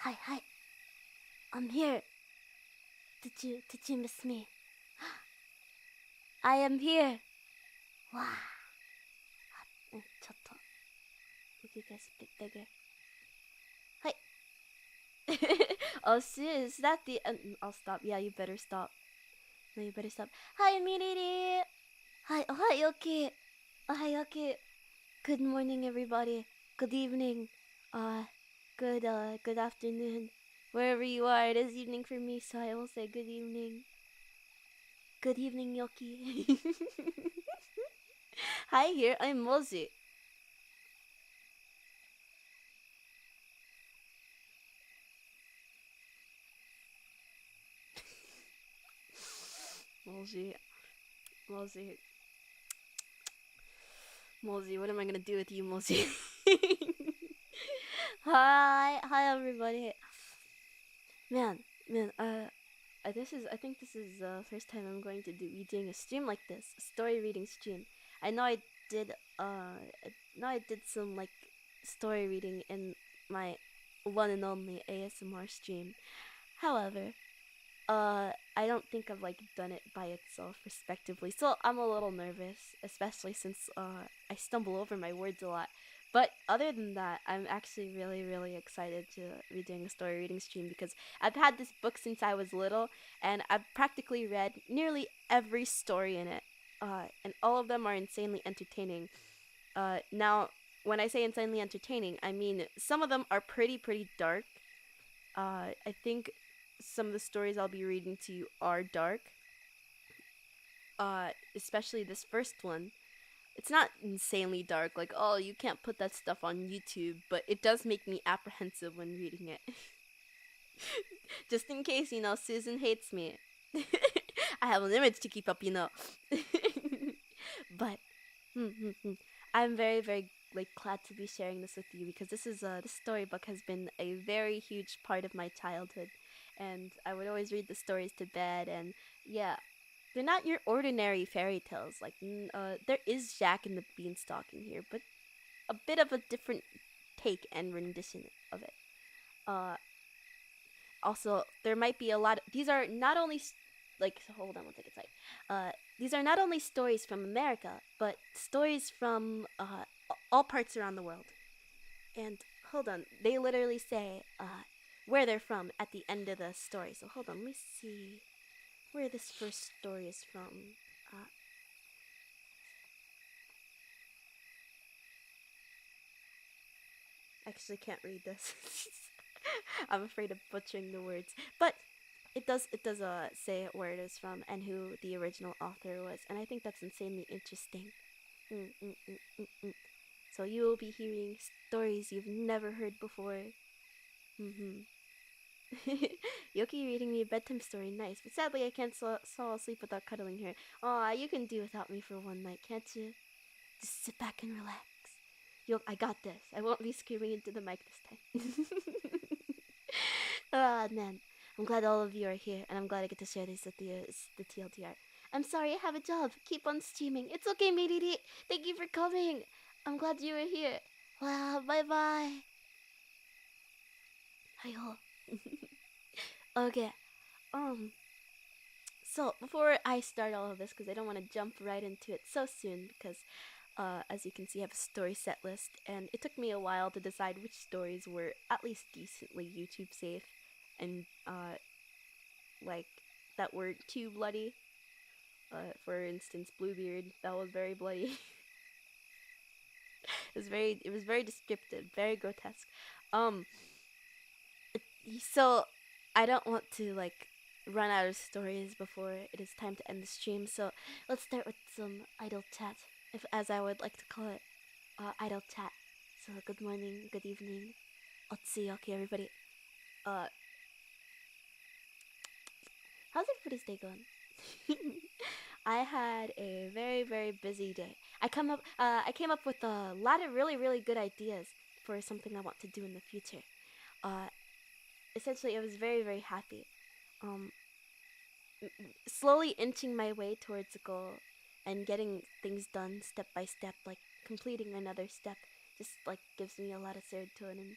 Hi. I'm here. Did you miss me? I am here. Wow. ちょっと make you guys a bit bigger. Hi. Oh shit, is that the I'll stop. Yeah, you better stop. No, you better stop. Hi, Miriri. Hi, Ohayoki. Ohayoki. Good morning, everybody. Good evening. Uh, good afternoon. Wherever you are, it is evening for me, so I will say good evening. Good evening, Yoki. Hi, here. I'm Mozi. Mozi. Mozi. Mozi, what am I gonna do with you, Mozi? Hi, everybody. Man, man. I think this is the first time I'm going to be doing a stream like this, a story reading stream. I know I did. I know I did some like story reading in my one and only ASMR stream. However, I don't think I've like done it by itself respectively. So I'm a little nervous, especially since I stumble over my words a lot. But other than that, I'm actually really excited to be doing a story reading stream because I've had this book since I was little and I've practically read nearly every story in it. And all of them are insanely entertaining. Now, when I say insanely entertaining, I mean some of them are pretty dark. I think some of the stories I'll be reading to you are dark. Especially this first one. It's not insanely dark, like, oh, you can't put that stuff on YouTube, but it does make me apprehensive when reading it. Just in case, Susan hates me. I have an image to keep up, But, I'm very, like, glad to be sharing this with you because this storybook has been a very huge part of my childhood. And I would always read the stories to bed, and yeah, they're not your ordinary fairy tales. Like, there is Jack and the Beanstalk in here, but a bit of a different take and rendition of it. Uh, Also, there might be a lot. These are not only like hold on one second, sorry. These are not only stories from America, but stories from all parts around the world. And hold on, they literally say where they're from at the end of the story. So hold on, let me see where this first story is from. Uh, Actually, can't read this. I'm afraid of butchering the words, but it does say where it is from and who the original author was, and I think that's insanely interesting. Mm, mm, mm, mm, mm. So you will be hearing stories you've never heard before. Mm-hmm. Yoki reading me a bedtime story, nice. But sadly, I can't fall asleep without cuddling her. Aw, you can do without me for one night, can't you? Just sit back and relax. I got this. I won't be screaming into the mic this time. Ah, man. I'm glad all of you are here, and I'm glad I get to share this with the TLDR. I'm sorry, I have a job. Keep on streaming. It's okay, Miriri. Thank you for coming. I'm glad you were here. Wow, bye bye. Hi-ho. Okay. Um, so before I start all of this, because I don't want to jump right into it so soon, because as you can see, I have a story set list, and it took me a while to decide which stories were at least decently YouTube safe, and like that weren't too bloody. For instance, Bluebeard, that was very bloody. It was very descriptive, very grotesque. Um, so I don't want to like run out of stories before it is time to end the stream. So let's start with some idle chat, if as I would like to call it, idle chat. So good morning, good evening, Otsuyoki, everybody. Uh, how's everybody's day going? I had a very busy day. I came up with a lot of really good ideas for something I want to do in the future. Uh, Essentially, I was very happy. Um, Slowly inching my way towards a goal and getting things done step by step, like completing another step, just like gives me a lot of serotonin.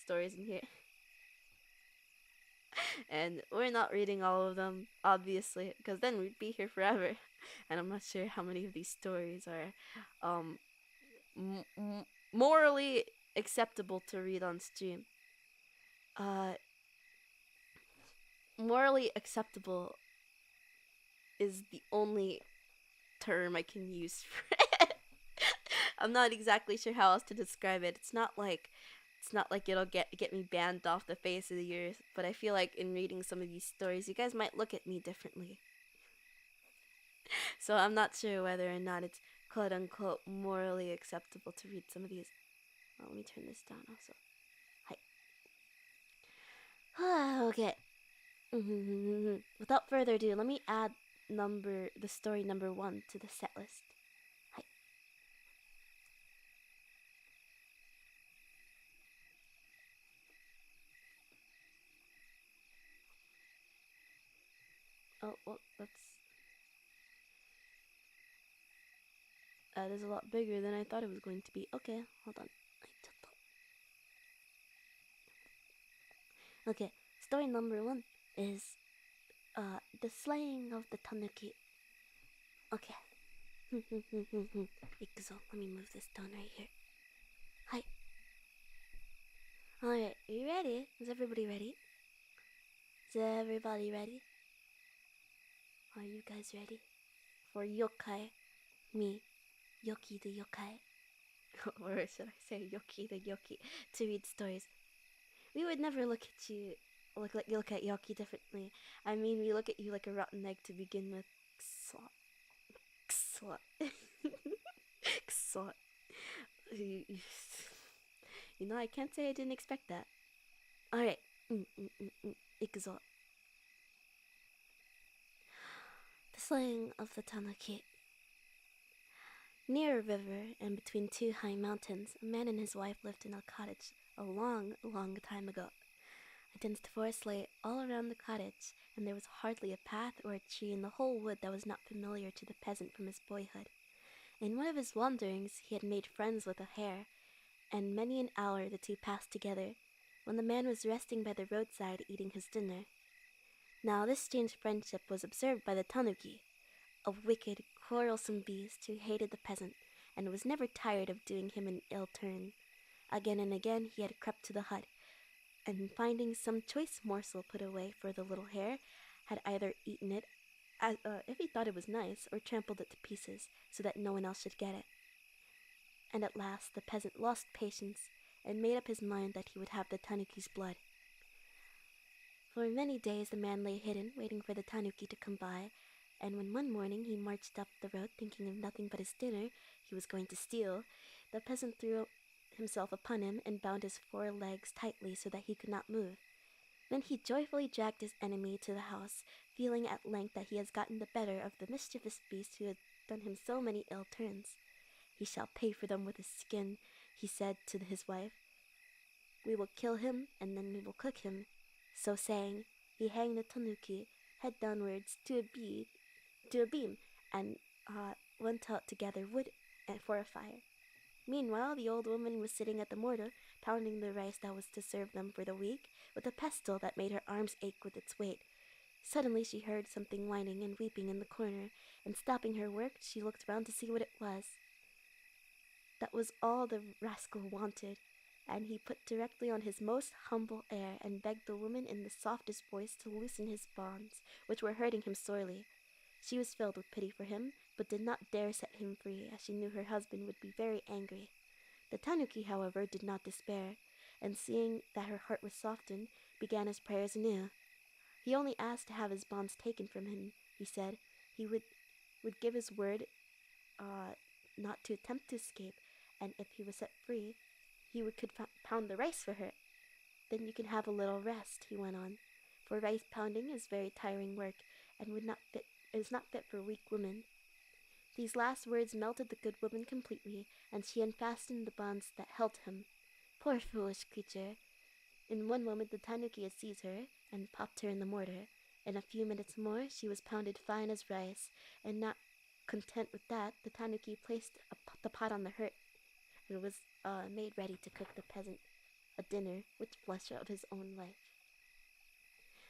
stories in here. And we're not reading all of them, obviously, because then we'd be here forever. And I'm not sure how many of these stories are um, morally acceptable to read on stream. Uh, morally acceptable is the only term I can use for it. I'm not exactly sure how else to describe it. It's not like it'll get me banned off the face of the earth, but I feel like in reading some of these stories, you guys might look at me differently. So I'm not sure whether or not it's quote unquote morally acceptable to read some of these. Oh, let me turn this down also. Hi. Okay. Without further ado, let me add the story number 1 to the set list. Hi. Oh, well, that is a lot bigger than I thought it was going to be. Okay, hold on. Okay, story number 1 is the slaying of the Tanuki. Okay. Ikuzo, let me move this down right here. Hi. Alright, are you ready? Is everybody ready? Is everybody ready? Are you guys ready? For yokai, me, Yoki the yokai. Or should I say Yoki the yoki, to read stories. We would never look at Yoki differently. I mean, we look at you like a rotten egg to begin with. Xot. Xot. You know, I can't say I didn't expect that. Alright. Ikuzo. The slaying of the Tanuki. Near a river and between 2 high mountains, a man and his wife lived in a cottage a long, long time ago. A dense forest lay all around the cottage, and there was hardly a path or a tree in the whole wood that was not familiar to the peasant from his boyhood. In one of his wanderings he had made friends with a hare, and many an hour the two passed together, when the man was resting by the roadside eating his dinner. Now this strange friendship was observed by the Tanuki, a wicked, quarrelsome beast who hated the peasant, and was never tired of doing him an ill turn. Again and again he had crept to the hut, and finding some choice morsel put away for the little hare, had either eaten it if he thought it was nice, or trampled it to pieces so that no one else should get it. And at last the peasant lost patience and made up his mind that he would have the Tanuki's blood. For many days the man lay hidden, waiting for the Tanuki to come by, and when one morning he marched up the road thinking of nothing but his dinner he was going to steal, the peasant threw himself upon him and bound his 4 legs tightly so that he could not move. Then he joyfully dragged his enemy to the house, feeling at length that he has gotten the better of the mischievous beast who had done him so many ill turns. He shall pay for them with his skin, he said to his wife. We will kill him, and then we will cook him. So saying, he hanged the Tanuki, head downwards, to a beam, and went out to gather wood for a fire. Meanwhile, the old woman was sitting at the mortar, pounding the rice that was to serve them for the week, with a pestle that made her arms ache with its weight. Suddenly she heard something whining and weeping in the corner, and stopping her work, she looked round to see what it was. That was all the rascal wanted, and he put directly on his most humble air and begged the woman in the softest voice to loosen his bonds, which were hurting him sorely. She was filled with pity for him, but did not dare set him free, as she knew her husband would be very angry. The Tanuki, however, did not despair, and seeing that her heart was softened, began his prayers anew. He only asked to have his bonds taken from him, he said. He would give his word not to attempt to escape, and if he was set free, he could pound the rice for her. Then you can have a little rest, he went on, for rice pounding is very tiring work, and is not fit for weak women. These last words melted the good woman completely, and she unfastened the bonds that held him. Poor foolish creature! In one moment the Tanuki had seized her and popped her in the mortar. In a few minutes more she was pounded fine as rice, and not content with that, the Tanuki placed the pot on the hearth and was made ready to cook the peasant a dinner with flesh of his own life.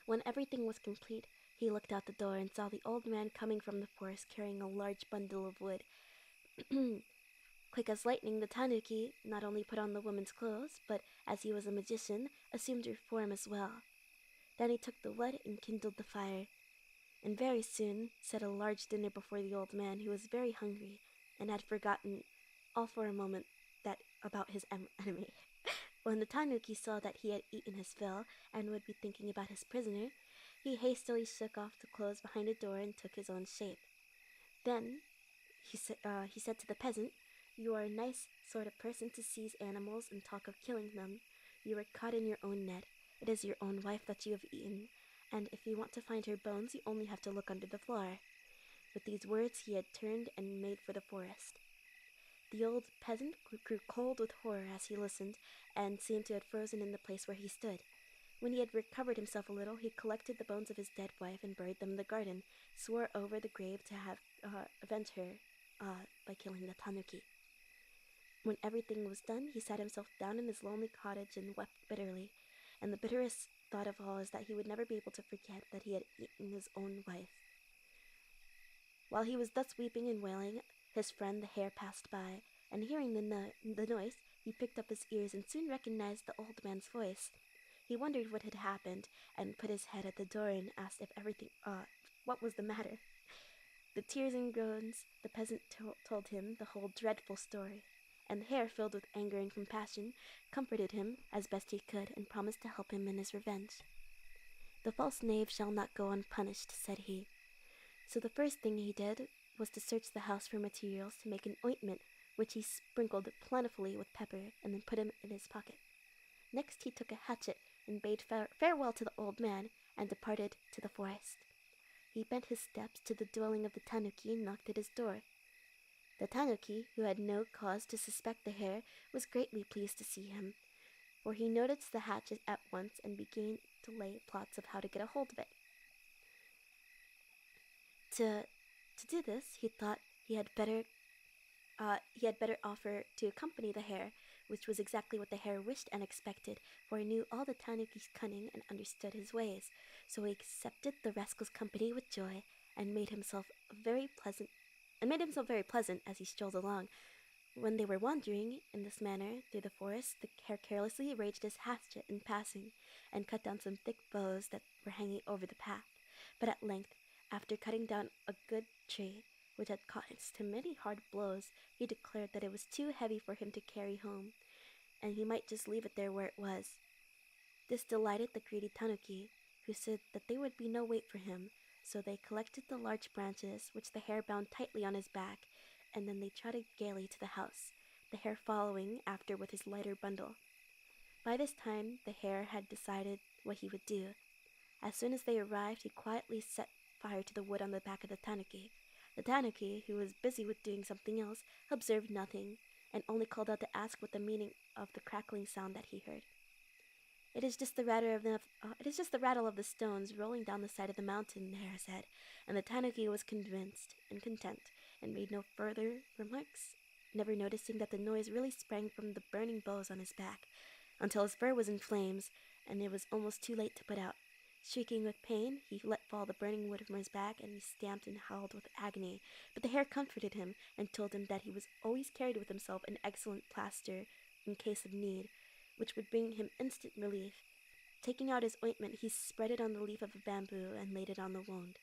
When everything was complete, he looked out the door and saw the old man coming from the forest carrying a large bundle of wood. Quick as lightning, the Tanuki not only put on the woman's clothes, but, as he was a magician, assumed her form as well. Then he took the wood and kindled the fire, and very soon set a large dinner before the old man, who was very hungry, and had forgotten, all for a moment, that about his enemy. When the Tanuki saw that he had eaten his fill, and would be thinking about his prisoner, he hastily shook off the clothes behind the door and took his own shape. Then he said to the peasant, "You are a nice sort of person to seize animals and talk of killing them. You are caught in your own net. It is your own wife that you have eaten, and if you want to find her bones, you only have to look under the floor." With these words he had turned and made for the forest. The old peasant grew cold with horror as he listened, and seemed to have frozen in the place where he stood. When he had recovered himself a little, he collected the bones of his dead wife and buried them in the garden, swore over the grave to have avenged her by killing the Tanuki. When everything was done, he sat himself down in his lonely cottage and wept bitterly, and the bitterest thought of all is that he would never be able to forget that he had eaten his own wife. While he was thus weeping and wailing, his friend the hare passed by, and hearing the noise, he pricked up his ears and soon recognized the old man's voice. He wondered what had happened, and put his head at the door and asked if what was the matter. With tears and groans, the peasant told him the whole dreadful story, and the hare, filled with anger and compassion, comforted him as best he could, and promised to help him in his revenge. "The false knave shall not go unpunished," said he. So the first thing he did was to search the house for materials to make an ointment, which he sprinkled plentifully with pepper, and then put him in his pocket. Next he took a hatchet and bade farewell to the old man, and departed to the forest. He bent his steps to the dwelling of the Tanuki and knocked at his door. The Tanuki, who had no cause to suspect the hare, was greatly pleased to see him. for he noticed the hatchet at once and began to lay plots of how to get a hold of it. To do this, he thought he had better offer to accompany the hare, which was exactly what the hare wished and expected, for he knew all the Tanuki's cunning and understood his ways. So he accepted the rascal's company with joy and made himself very pleasant as he strolled along. When they were wandering in this manner through the forest, the hare carelessly raised his hatchet in passing, and cut down some thick boughs that were hanging over the path. But at length, after cutting down a good tree, which had caused him many hard blows, he declared that it was too heavy for him to carry home, and he might just leave it there where it was. This delighted the greedy Tanuki, who said that they would be no weight for him, so they collected the large branches, which the hare bound tightly on his back, and then they trotted gaily to the house, the hare following after with his lighter bundle. By this time, the hare had decided what he would do. As soon as they arrived, he quietly set fire to the wood on the back of the Tanuki. The Tanuki, who was busy with doing something else, observed nothing, and only called out to ask what the meaning of the crackling sound that he heard. It is just the rattle of the stones rolling down the side of the mountain, the hare said, and the Tanuki was convinced and content, and made no further remarks, never noticing that the noise really sprang from the burning boughs on his back, until his fur was in flames, and it was almost too late to put out. Shrieking with pain, he let fall the burning wood from his back, and he stamped and howled with agony. But the hare comforted him, and told him that he was always carried with himself an excellent plaster in case of need, which would bring him instant relief. Taking out his ointment, he spread it on the leaf of a bamboo and laid it on the wound.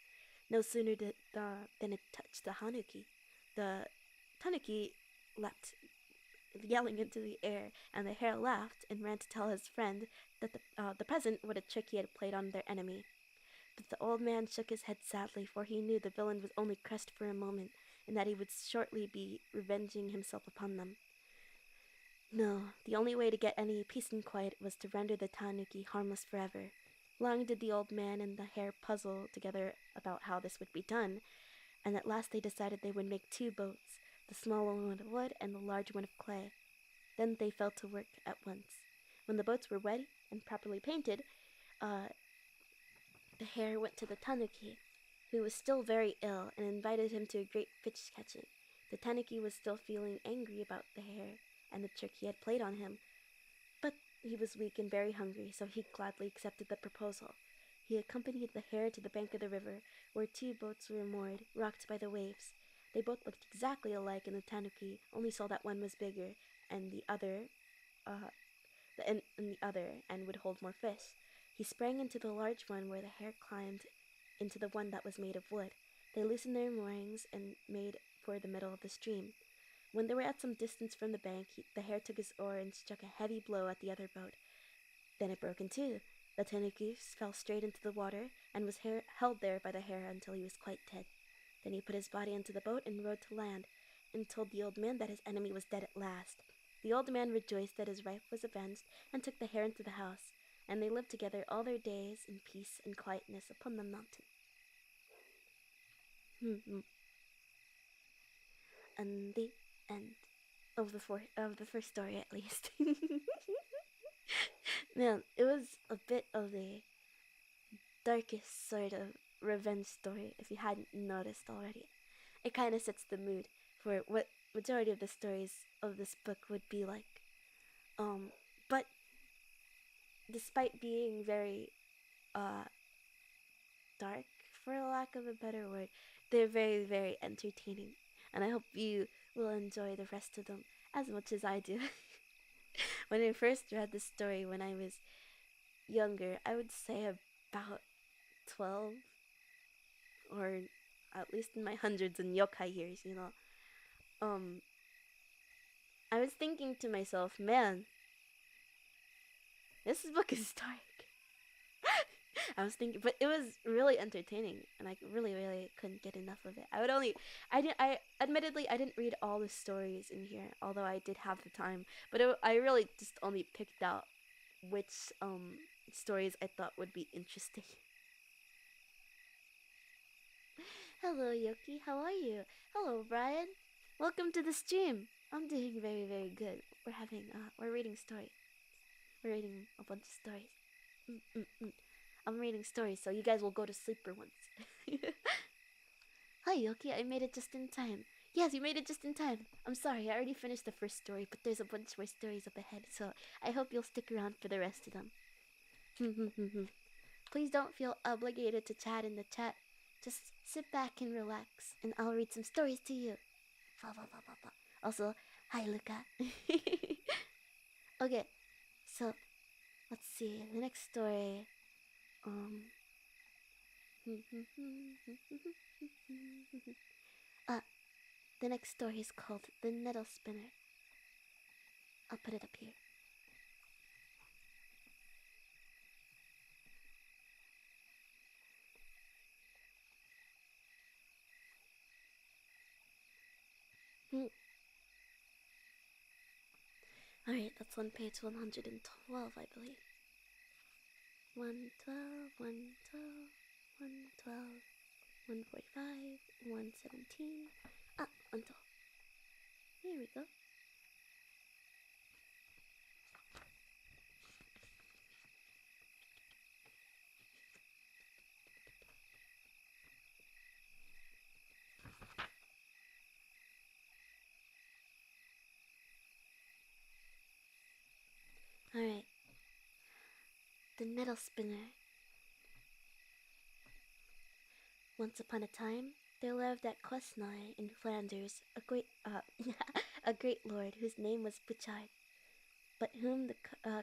No sooner than it touched the Tanuki leapt, yelling into the air, and the hare laughed and ran to tell his friend that the present what a trick he had played on their enemy. But the old man shook his head sadly, for he knew the villain was only crushed for a moment, and that he would shortly be revenging himself upon them. No, the only way to get any peace and quiet was to render the Tanuki harmless forever. Long did the old man and the hare puzzle together about how this would be done, and at last they decided they would make two boats, the small one of wood and the large one of clay. Then they fell to work at once. When the boats were ready and properly painted, uh, the hare went to the Tanuki, who was still very ill, and invited him to a great fish catching. The Tanuki was still feeling angry about the hare and the trick he had played on him, but he was weak and very hungry, so he gladly accepted the proposal. He accompanied the hare to the bank of the river, where two boats were moored, rocked by the waves. They both looked exactly alike, and the Tanuki only saw that one was bigger, and the other, and would hold more fish. He sprang into the large one, where the hare climbed into the one that was made of wood. They loosened their moorings and made for the middle of the stream. When they were at some distance from the bank, the hare took his oar and struck a heavy blow at the other boat. Then it broke in two. The Tanuki fell straight into the water, and was held there by the hare until he was quite dead. Then he put his body into the boat and rowed to land, and told the old man that his enemy was dead at last. The old man rejoiced that his wife was avenged, and took the hare into the house, and they lived together all their days in peace and quietness upon the mountain. And the end of the first story, at least. Man, it was a bit of a darkest sort of revenge story, if you hadn't noticed already. It kind of sets the mood for what majority of the stories of this book would be like. But despite being very dark, for lack of a better word, they're very, very entertaining, and I hope you will enjoy the rest of them as much as I do. When I first read the story when I was younger, I would say about 12, or at least in my hundreds and yokai years, I was thinking to myself, man, this book is dark. I was thinking, but it was really entertaining, and I really, really couldn't get enough of it. Admittedly, I didn't read all the stories in here, although I did have the time, but I really just only picked out which, stories I thought would be interesting. Hello, Yoki, how are you? Hello, Brian. Welcome to the stream. I'm doing very, very good. We're reading stories. We're reading a bunch of stories. I'm reading stories, so you guys will go to sleep for once. Hi, Yoki. I made it just in time. Yes, you made it just in time. I'm sorry, I already finished the first story, but there's a bunch more stories up ahead, so I hope you'll stick around for the rest of them. Please don't feel obligated to chat in the chat. Just sit back and relax, and I'll read some stories to you. Also, hi, Luca. Okay, so let's see. The next story. Um. uh, the next story is called The Nettle Spinner. I'll put it up here. Alright, that's on page 112, I believe. 112, 112, 112, 145, 117. Ah, 112. Here we go. Alright. The Nettle Spinner. Once upon a time, there lived at Quesnoy in Flanders a great lord whose name was Bouchard, but whom the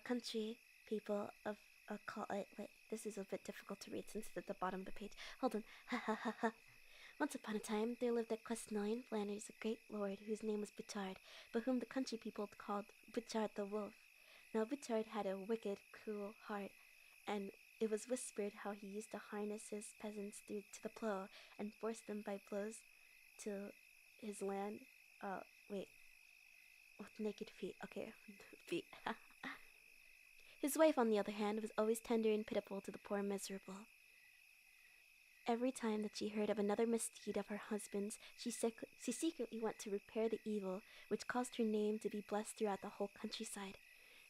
country people of call it. Wait, this is a bit difficult to read since it's at the bottom of the page. Hold on. Ha ha ha ha. Once upon a time, there lived at Quesnoy in Flanders a great lord whose name was Bouchard, but whom the country people called Bouchard the Wolf. Now Bouchard had a wicked, cruel heart, and it was whispered how he used to harness his peasants to the plow and force them by blows to his land. Wait, with naked feet. Okay, feet. His wife, on the other hand, was always tender and pitiful to the poor miserable. Every time that she heard of another misdeed of her husband's, she secretly went to repair the evil, which caused her name to be blessed throughout the whole countryside.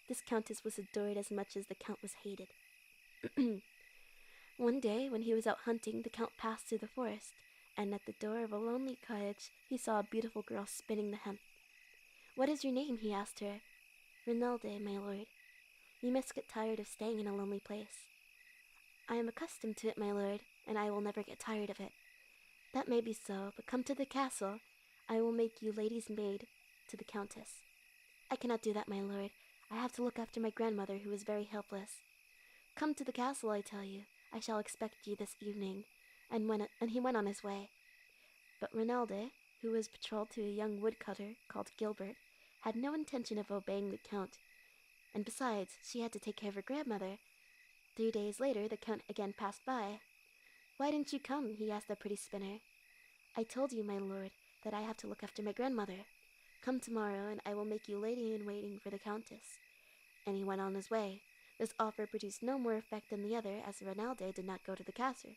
This countess was adored as much as the count was hated. One day, when he was out hunting, the count passed through the forest, and at the door of a lonely cottage he saw a beautiful girl spinning the hemp. "What is your name?" he asked her. "Renalde, my lord." "You must get tired of staying in a lonely place." "I am accustomed to it, my lord, and I will never get tired of it." "That may be so, but come to the castle. I will make you lady's maid to the countess." "I cannot do that, my lord. I have to look after my grandmother, who is very helpless." "Come to the castle, I tell you. I shall expect you this evening." And he went on his way. But Renalde, who was betrothed to a young woodcutter called Gilbert, had no intention of obeying the count, and besides, she had to take care of her grandmother. 3 days later, the count again passed by. "Why didn't you come?" he asked the pretty spinner. "I told you, my lord, that I have to look after my grandmother. Come tomorrow, and I will make you lady-in-waiting for the countess." And he went on his way. This offer produced no more effect than the other, as Renalde did not go to the castle.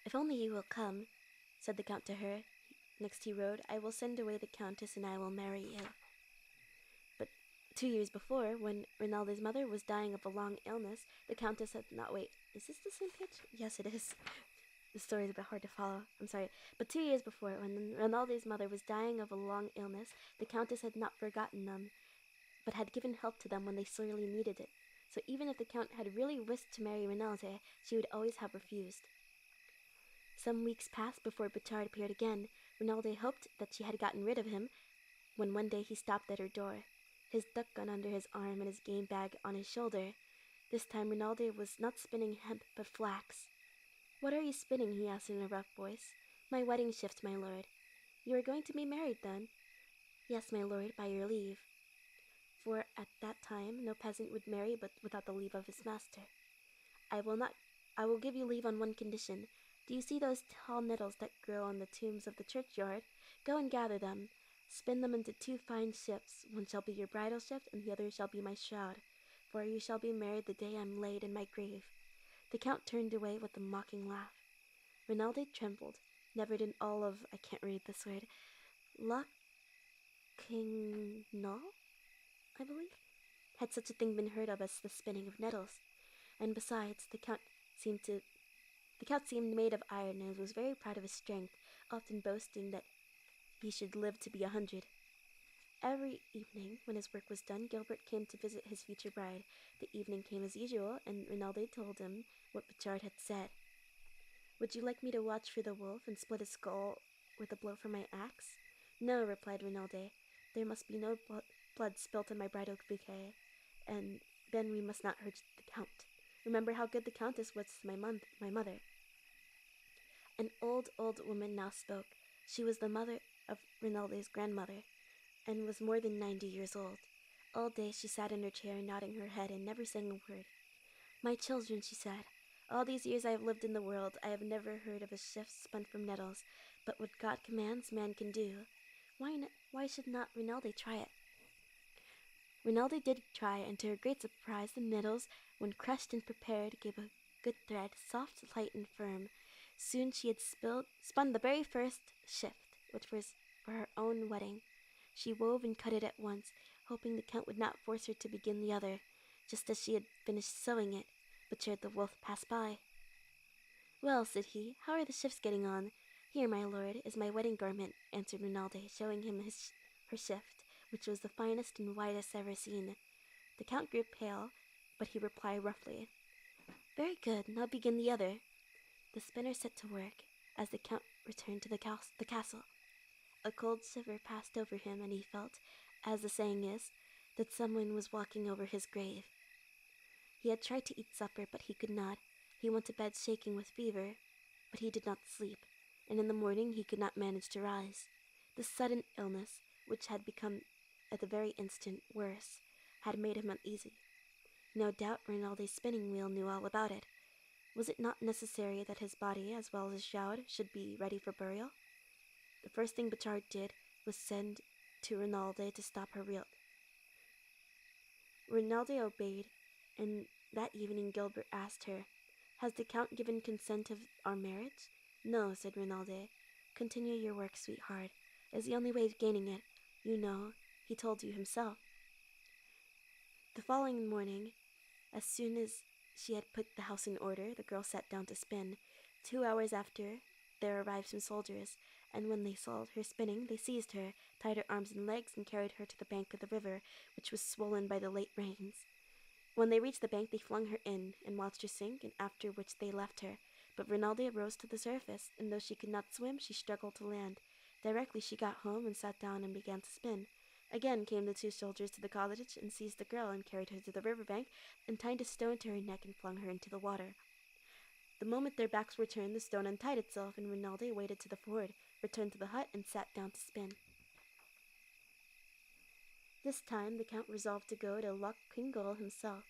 "If only you will come," said the count to her. Next he wrote, "I will send away the countess, and I will marry you." But 2 years before, when Renalde's mother was dying of a long illness, the countess had not. Wait, is this the same page? Yes, it is. The story is a bit hard to follow. I'm sorry. But 2 years before, when Renalde's mother was dying of a long illness, the countess had not forgotten them, but had given help to them when they sorely needed it. So even if the count had really wished to marry Renalde, she would always have refused. Some weeks passed before Bouchard appeared again. Renalde hoped that she had gotten rid of him, when one day he stopped at her door, his duck gun under his arm and his game bag on his shoulder. This time Renalde was not spinning hemp, but flax. "What are you spinning?" he asked in a rough voice. "My wedding shift, my lord." "You are going to be married, then?" "Yes, my lord, by your leave." For at that time no peasant would marry but without the leave of his master. "I will not. I will give you leave on one condition. Do you see those tall nettles that grow on the tombs of the churchyard? Go and gather them. Spin them into 2 fine shifts. One shall be your bridal shift, and the other shall be my shroud. For you shall be married the day I am laid in my grave." The count turned away with a mocking laugh. Renalde trembled. Never in all of, I can't read this word, Lochingnol, I believe? had such a thing been heard of as the spinning of nettles? And besides, seemed to the Count seemed made of iron and was very proud of his strength, often boasting that he should live to be 100. Every evening, when his work was done, Gilbert came to visit his future bride. The evening came as usual, and Rinaldi told him what Picard had said. "Would you like me to watch for the wolf and split his skull with a blow from my axe?" "No," replied Rinaldi. "There must be no blood spilt on my bridal bouquet, and then we must not hurt the Count. Remember how good the Countess was to my mother." An old woman now spoke. She was the mother of Rinaldi's grandmother, and was more than 90 years old. All day she sat in her chair, nodding her head, and never saying a word. "My children," she said, "all these years I have lived in the world, I have never heard of a shift spun from nettles, but what God commands, man can do. Why should not Rinaldi try it?" Rinaldi did try, and to her great surprise, the nettles, when crushed and prepared, gave a good thread, soft, light, and firm. Soon she had spun the very first shift, which was for her own wedding. She wove and cut it at once, hoping the Count would not force her to begin the other. Just as she had finished sewing it, Butcherd the wolf passed by. "Well," said he, "how are the shifts getting on?" "Here, my lord, is my wedding garment," answered Rinaldi, showing him her shift, which was the finest and whitest ever seen. The Count grew pale, but he replied roughly, "Very good, now begin the other." The spinner set to work, as the Count returned to the castle. A cold shiver passed over him, and he felt, as the saying is, that someone was walking over his grave. He had tried to eat supper, but he could not. He went to bed shaking with fever, but he did not sleep, and in the morning he could not manage to rise. This sudden illness, which had become at the very instant worse, had made him uneasy. No doubt Rinaldi's spinning wheel knew all about it. Was it not necessary that his body, as well as his shroud, should be ready for burial? The first thing Butcherd did was send to Rinaldi to stop her wheel. Rinaldi obeyed, and that evening Gilbert asked her, "Has the Count given consent of our marriage?" "No," said Rinaldi. "Continue your work, sweetheart. It's the only way of gaining it. You know, he told you himself." The following morning, as soon as she had put the house in order, the girl sat down to spin. 2 hours after, there arrived some soldiers, and when they saw her spinning, they seized her, tied her arms and legs, and carried her to the bank of the river, which was swollen by the late rains. When they reached the bank, they flung her in, and watched her sink, and after which they left her. But Rinaldi rose to the surface, and though she could not swim, she struggled to land. Directly she got home, and sat down and began to spin. Again came the 2 soldiers to the cottage, and seized the girl, and carried her to the river bank, and tied a stone to her neck, and flung her into the water. The moment their backs were turned, the stone untied itself, and Rinaldi waded to the ford, returned to the hut, and sat down to spin. This time the Count resolved to go to Loch Kingle himself,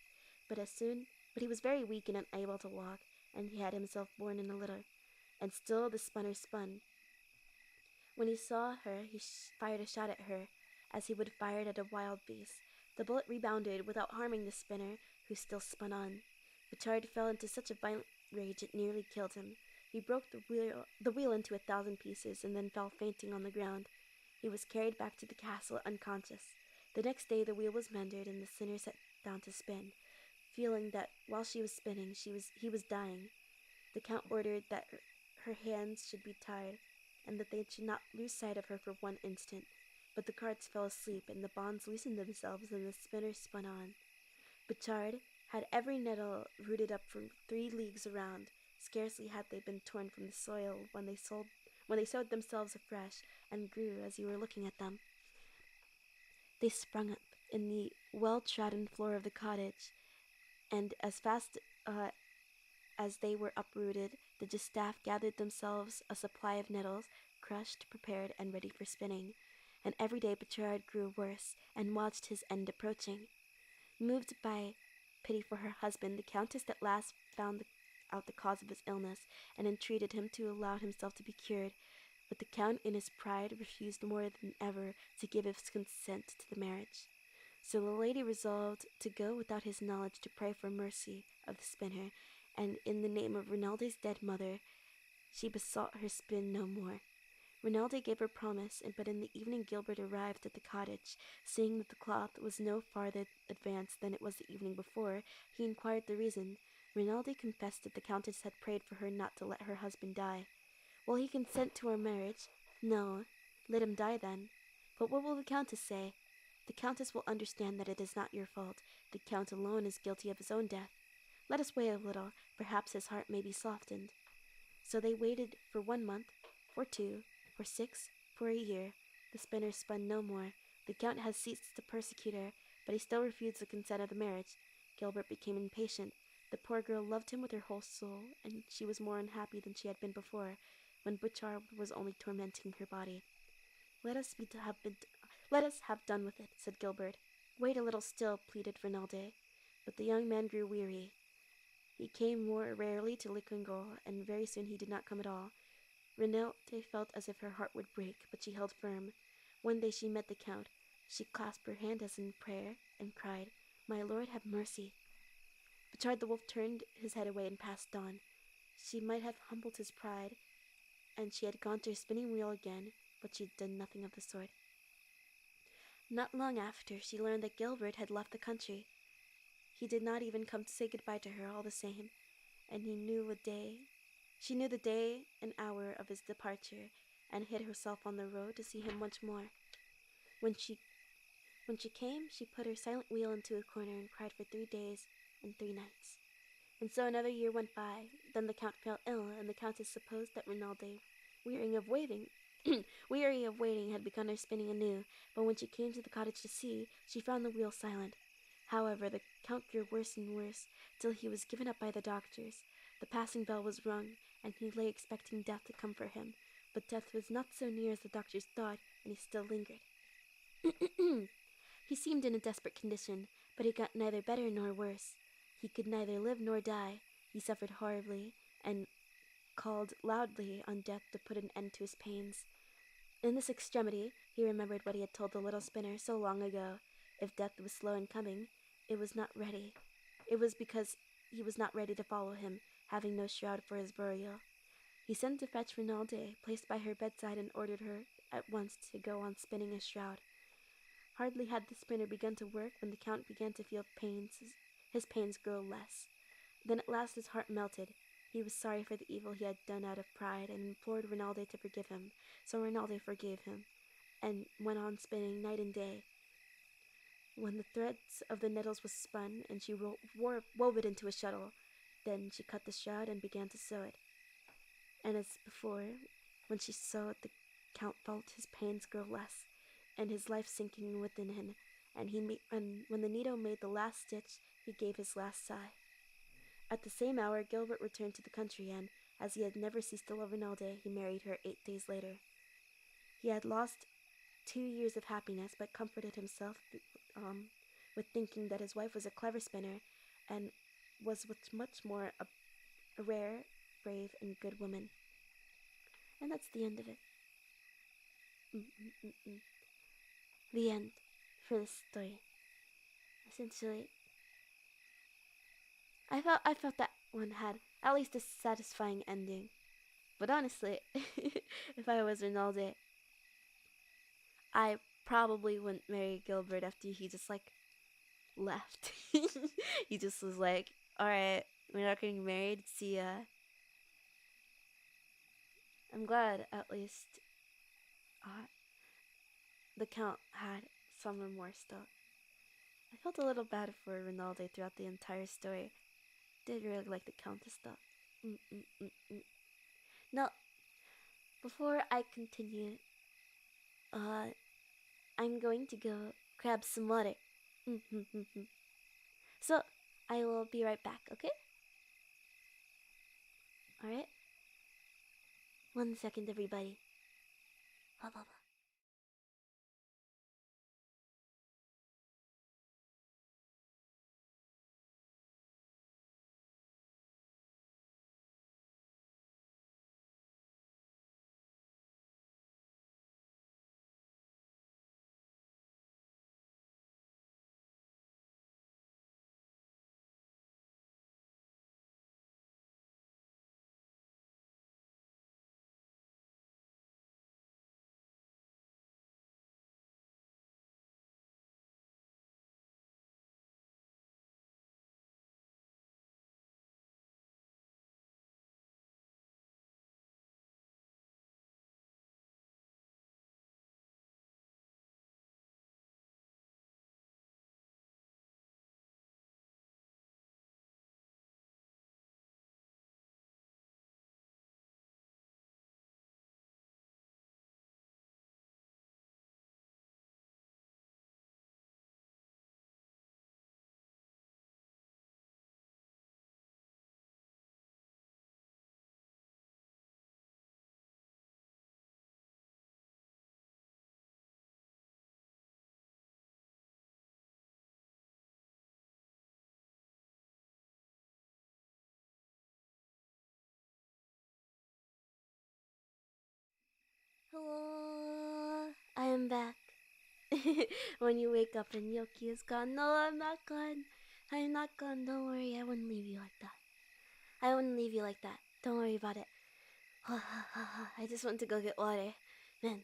but he was very weak and unable to walk, and he had himself borne in a litter, and still the spinner spun. When he saw her, he fired a shot at her, as he would have fired at a wild beast. The bullet rebounded without harming the spinner, who still spun on. Butcherd fell into such a violent rage it nearly killed him. He broke the wheel into 1,000 pieces, and then fell fainting on the ground. He was carried back to the castle unconscious. The next day the wheel was mended, and the sinner sat down to spin, feeling that while she was spinning he was dying. The Count ordered that her hands should be tied, and that they should not lose sight of her for one instant. But the cards fell asleep, and the bonds loosened themselves, and the spinner spun on. Butcherd had every nettle rooted up for 3 leagues around. Scarcely had they been torn from the soil when they sowed themselves afresh, and grew as you were looking at them. They sprung up in the well-trodden floor of the cottage, and as fast as they were uprooted, the distaff gathered themselves a supply of nettles, crushed, prepared, and ready for spinning. And every day Butcherd grew worse, and watched his end approaching. Moved by pity for her husband, the Countess at last found out the cause of his illness, and entreated him to allow himself to be cured. But the Count, in his pride, refused more than ever to give his consent to the marriage. So the lady resolved to go without his knowledge to pray for mercy of the spinner, and in the name of Rinaldi's dead mother, she besought her spin no more. Rinaldi gave her promise, but in the evening Gilbert arrived at the cottage. Seeing that the cloth was no farther advanced than it was the evening before, he inquired the reason. Rinaldi confessed that the Countess had prayed for her not to let her husband die. Will he consent to our marriage? No. Let him die then. But what will the Countess say? The Countess will understand that it is not your fault. The Count alone is guilty of his own death. Let us wait a little. Perhaps his heart may be softened. So they waited for 1 month, for 2, for 6, for a year. The spinner spun no more. The Count had ceased to persecute her, but he still refused the consent of the marriage. Gilbert became impatient. The poor girl loved him with her whole soul, and she was more unhappy than she had been before, when Butchar was only tormenting her body. Let us have done with it, said Gilbert. Wait a little still, pleaded Rinaldi. But the young man grew weary. He came more rarely to Likungo, and very soon he did not come at all. Rinaldi felt as if her heart would break, but she held firm. One day she met the Count. She clasped her hand as in prayer, and cried, My lord, have mercy. Butchard the wolf turned his head away and passed on. She might have humbled his pride, and she had gone to her spinning wheel again, but she had done nothing of the sort. Not long after, she learned that Gilbert had left the country. He did not even come to say goodbye to her all the same, and she knew the day and hour of his departure, and hid herself on the road to see him once more. When she came, she put her silent wheel into a corner and cried for 3 days and 3 nights. And so another year went by. Then the Count fell ill, and the Countess supposed that Rinaldi, weary of waiting, had begun her spinning anew. But when she came to the cottage to see, she found the wheel silent. However, the Count grew worse and worse, till he was given up by the doctors. The passing bell was rung, and he lay expecting death to come for him. But death was not so near as the doctors thought, and he still lingered. He seemed in a desperate condition, but he got neither better nor worse. He could neither live nor die. He suffered horribly, and called loudly on death to put an end to his pains. In this extremity, he remembered what he had told the little spinner so long ago. If death was slow in coming, it was because he was not ready to follow him, having no shroud for his burial. He sent to fetch Rinaldi, placed by her bedside, and ordered her at once to go on spinning a shroud. Hardly had the spinner begun to work when the Count began to feel his pains grow less. Then at last his heart melted. He was sorry for the evil he had done out of pride, and implored Rinaldi to forgive him. So Rinaldi forgave him, and went on spinning night and day. When the threads of the nettles was spun, and she wove it into a shuttle, then she cut the shroud and began to sew it. And as before, when she sewed, the Count felt his pains grow less, and his life sinking within him, and when the needle made the last stitch, he gave his last sigh. At the same hour, Gilbert returned to the country, and, as he had never ceased to love Rinaldi, he married her 8 days later. He had lost 2 years of happiness, but comforted himself with thinking that his wife was a clever spinner, and was much more a rare, brave, and good woman. And that's the end of it. The end for this story. Essentially, I felt that one had at least a satisfying ending. But honestly, if I was Rinaldi, I probably wouldn't marry Gilbert after he just left. He just was like, alright, we're not getting married, see ya. I'm glad at least the Count had some remorse though. I felt a little bad for Rinaldi throughout the entire story. Did really like the Countess though. Now, before I continue, I'm going to go grab some water. So, I will be right back, okay? Alright? 1 second, everybody. Blah, blah, blah. Hello, I am back. When you wake up and Yoki is gone, no, I'm not gone. I'm not gone. Don't worry, I wouldn't leave you like that. I wouldn't leave you like that. Don't worry about it. I just went to go get water. Man.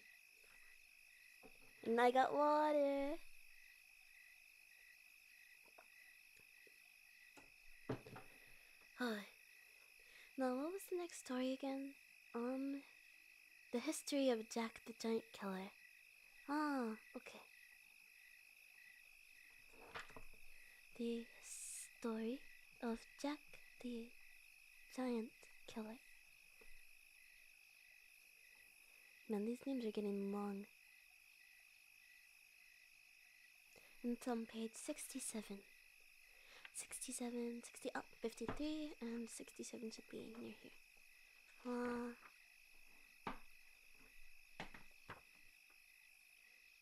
And I got water. Now, what was the next story again? The history of Jack the Giant Killer. Ah, okay. The story of Jack the Giant Killer. Man, these names are getting long. And it's on page 67. 67, 60, 53, and 67 should be near here.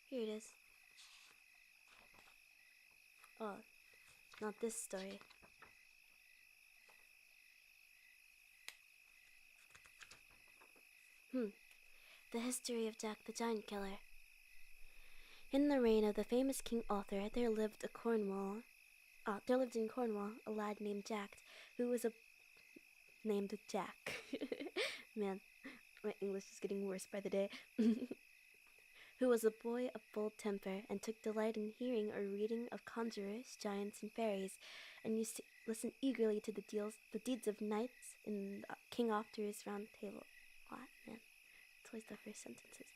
Here it is. Oh, not this story. The history of Jack the Giant Killer. In the reign of the famous King Arthur, there lived in Cornwall a lad named Jack, who was named Jack. Man, my English is getting worse by the day. Who was a boy of bold temper and took delight in hearing or reading of conjurers, giants, and fairies, and used to listen eagerly to the deeds of knights in King Arthur's round table. What, man? It's always the first sentences.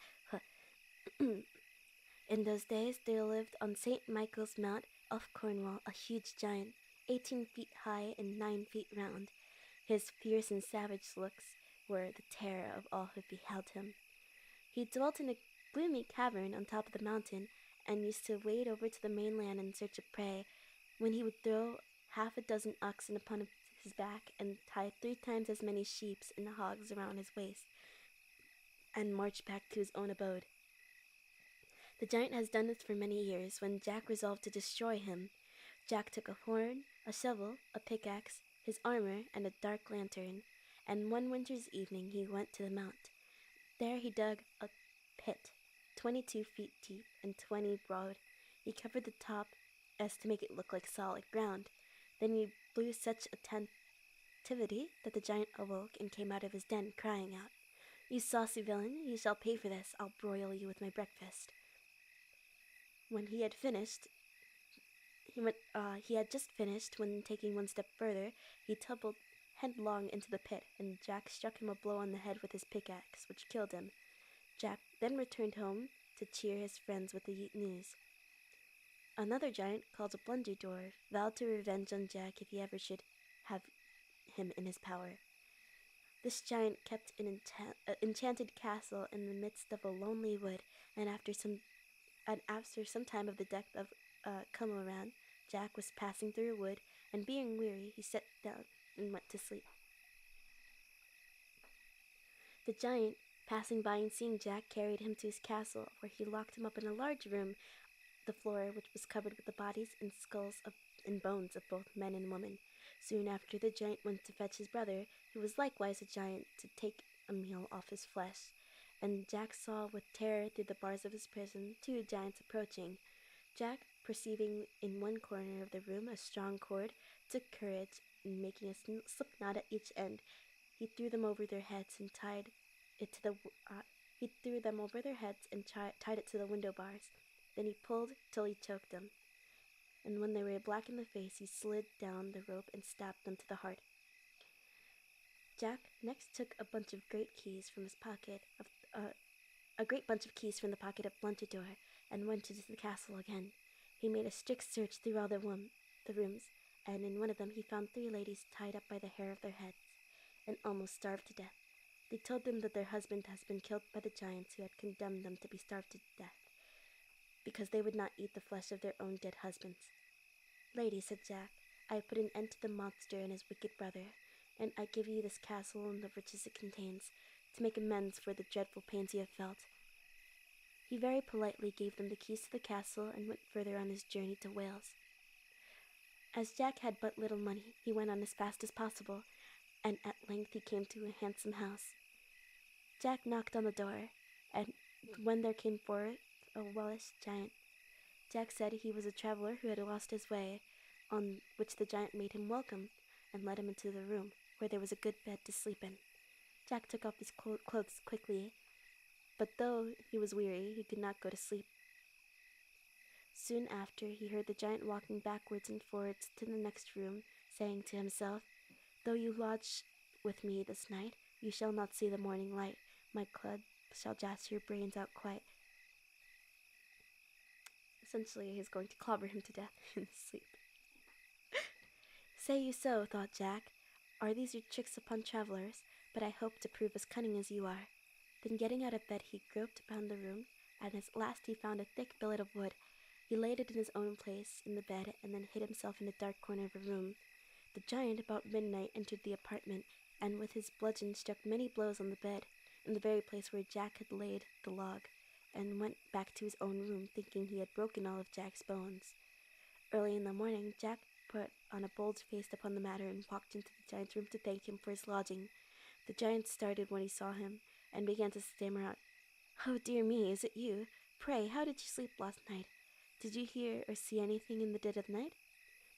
In those days, there lived on St. Michael's Mount off Cornwall a huge giant, 18 feet high and 9 feet round. His fierce and savage looks were the terror of all who beheld him. He dwelt in a gloomy cavern on top of the mountain and used to wade over to the mainland in search of prey, when he would throw half a dozen oxen upon his back and tie 3 times as many sheep and hogs around his waist, and march back to his own abode. The giant has done this for many years. When Jack resolved to destroy him, Jack took a horn, a shovel, a pickaxe, his armor, and a dark lantern, and one winter's evening he went to the mount. There he dug a pit, 22 feet deep and 20 broad. He covered the top as to make it look like solid ground. Then he blew such attentivity that the giant awoke and came out of his den, crying out, "You saucy villain, you shall pay for this. I'll broil you with my breakfast." When he had finished, he had just finished when, taking one step further, he tumbled headlong into the pit, and Jack struck him a blow on the head with his pickaxe, which killed him. Jack then returned home to cheer his friends with the news. Another giant, called a Blunderdore, vowed to revenge on Jack if he ever should have him in his power. This giant kept an enchanted castle in the midst of a lonely wood, and after some time of the death of Kumaran, Jack was passing through a wood, and being weary, he sat down and went to sleep. The giant, passing by and seeing Jack, carried him to his castle, where he locked him up in a large room, the floor which was covered with the bodies and skulls and bones of both men and women. Soon after, the giant went to fetch his brother, who was likewise a giant, to take a meal off his flesh. And Jack saw with terror through the bars of his prison 2 giants approaching. Jack, perceiving in one corner of the room a strong cord, took courage, and making a slip knot at each end, he threw them over their heads and tied it to the window bars. Then he pulled till he choked them, and when they were black in the face, he slid down the rope and stabbed them to the heart. Jack next took a bunch of great keys from his pocket of a great bunch of keys from the pocket of Blunderdore, and went into the castle again. He made a strict search through all the rooms, and in one of them he found 3 ladies tied up by the hair of their heads, and almost starved to death. They told them that their husband has been killed by the giants who had condemned them to be starved to death, because they would not eat the flesh of their own dead husbands. "Ladies," said Jack, "I have put an end to the monster and his wicked brother, and I give you this castle and the riches it contains, to make amends for the dreadful pains you have felt." He very politely gave them the keys to the castle and went further on his journey to Wales. As Jack had but little money, he went on as fast as possible, and at length he came to a handsome house. Jack knocked on the door, And when there came forth a Welsh giant, Jack said he was a traveler who had lost his way, on which the giant made him welcome and led him into the room, where there was a good bed to sleep in. Jack took off his clothes quickly, but though he was weary, he could not go to sleep. Soon after, he heard the giant walking backwards and forwards to the next room, saying to himself, "Though you lodge with me this night, you shall not see the morning light. My club shall jas your brains out quite." Essentially, he's going to clobber him to death in his sleep. "Say you so," thought Jack. "Are these your tricks upon travelers? But I hope to prove as cunning as you are." Then getting out of bed, he groped about the room, and at last he found a thick billet of wood. He laid it in his own place in the bed, and then hid himself in a dark corner of the room. The giant, about midnight, entered the apartment, and with his bludgeon struck many blows on the bed, in the very place where Jack had laid the log, and went back to his own room, thinking he had broken all of Jack's bones. Early in the morning, Jack put on a bold face upon the matter and walked into the giant's room to thank him for his lodging. The giant started when he saw him, and began to stammer out, "Oh, dear me, is it you? Pray, how did you sleep last night? Did you hear or see anything in the dead of night?"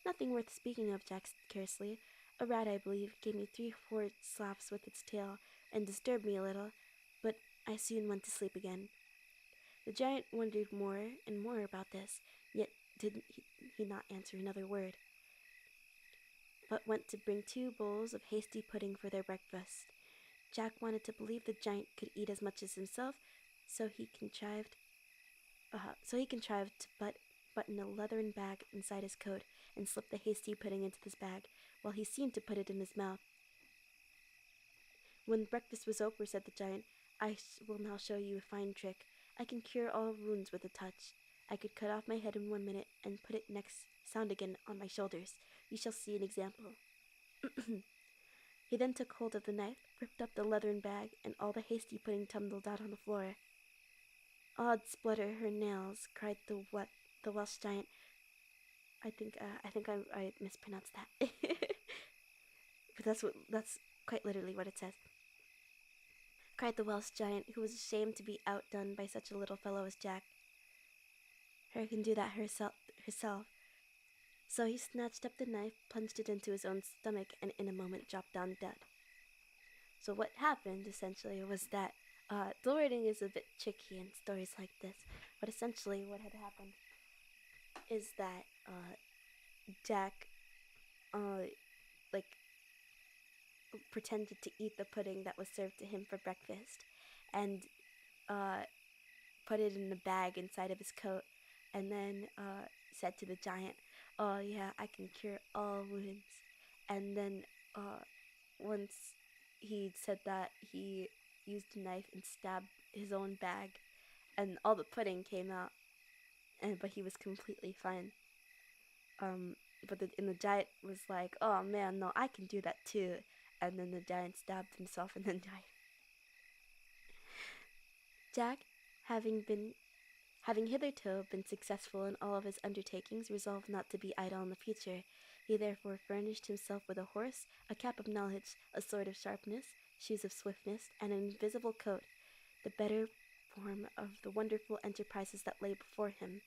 "Nothing worth speaking of," Jack said carelessly. "A rat, I believe, gave me 3 or 4 slaps with its tail, and disturbed me a little, but I soon went to sleep again." The giant wondered more and more about this, yet did he not answer another word, but went to bring 2 bowls of hasty pudding for their breakfast. Jack wanted to believe the giant could eat as much as himself, so he contrived to button a leathern bag inside his coat and slip the hasty pudding into this bag, while he seemed to put it in his mouth. When breakfast was over, said the giant, "I will now show you a fine trick. I can cure all wounds with a touch. I could cut off my head in 1 minute and put it next sound again on my shoulders. You shall see an example." He then took hold of the knife, ripped up the leathern bag, and all the hasty pudding tumbled out on the floor. "Odd splutter her nails," cried the Welsh giant. I think I mispronounced that, but that's quite literally what it says. Cried the Welsh giant, who was ashamed to be outdone by such a little fellow as Jack. "Her can do that herself." So he snatched up the knife, plunged it into his own stomach, and in a moment dropped down dead. So what happened, essentially, was that the wording is a bit tricky in stories like this, but essentially what had happened is that Jack, like, pretended to eat the pudding that was served to him for breakfast, and put it in a bag inside of his coat, and then said to the giant, "Oh yeah, I can cure all wounds." And then once he said that, he used a knife and stabbed his own bag, and all the pudding came out, but he was completely fine. But the giant was like, "Oh man, no, I can do that too." And then the giant stabbed himself and then died. Jack, having hitherto been successful in all of his undertakings, resolved not to be idle in the future. He therefore furnished himself with a horse, a cap of knowledge, a sword of sharpness, shoes of swiftness, and an invisible coat, the better form of the wonderful enterprises that lay before him.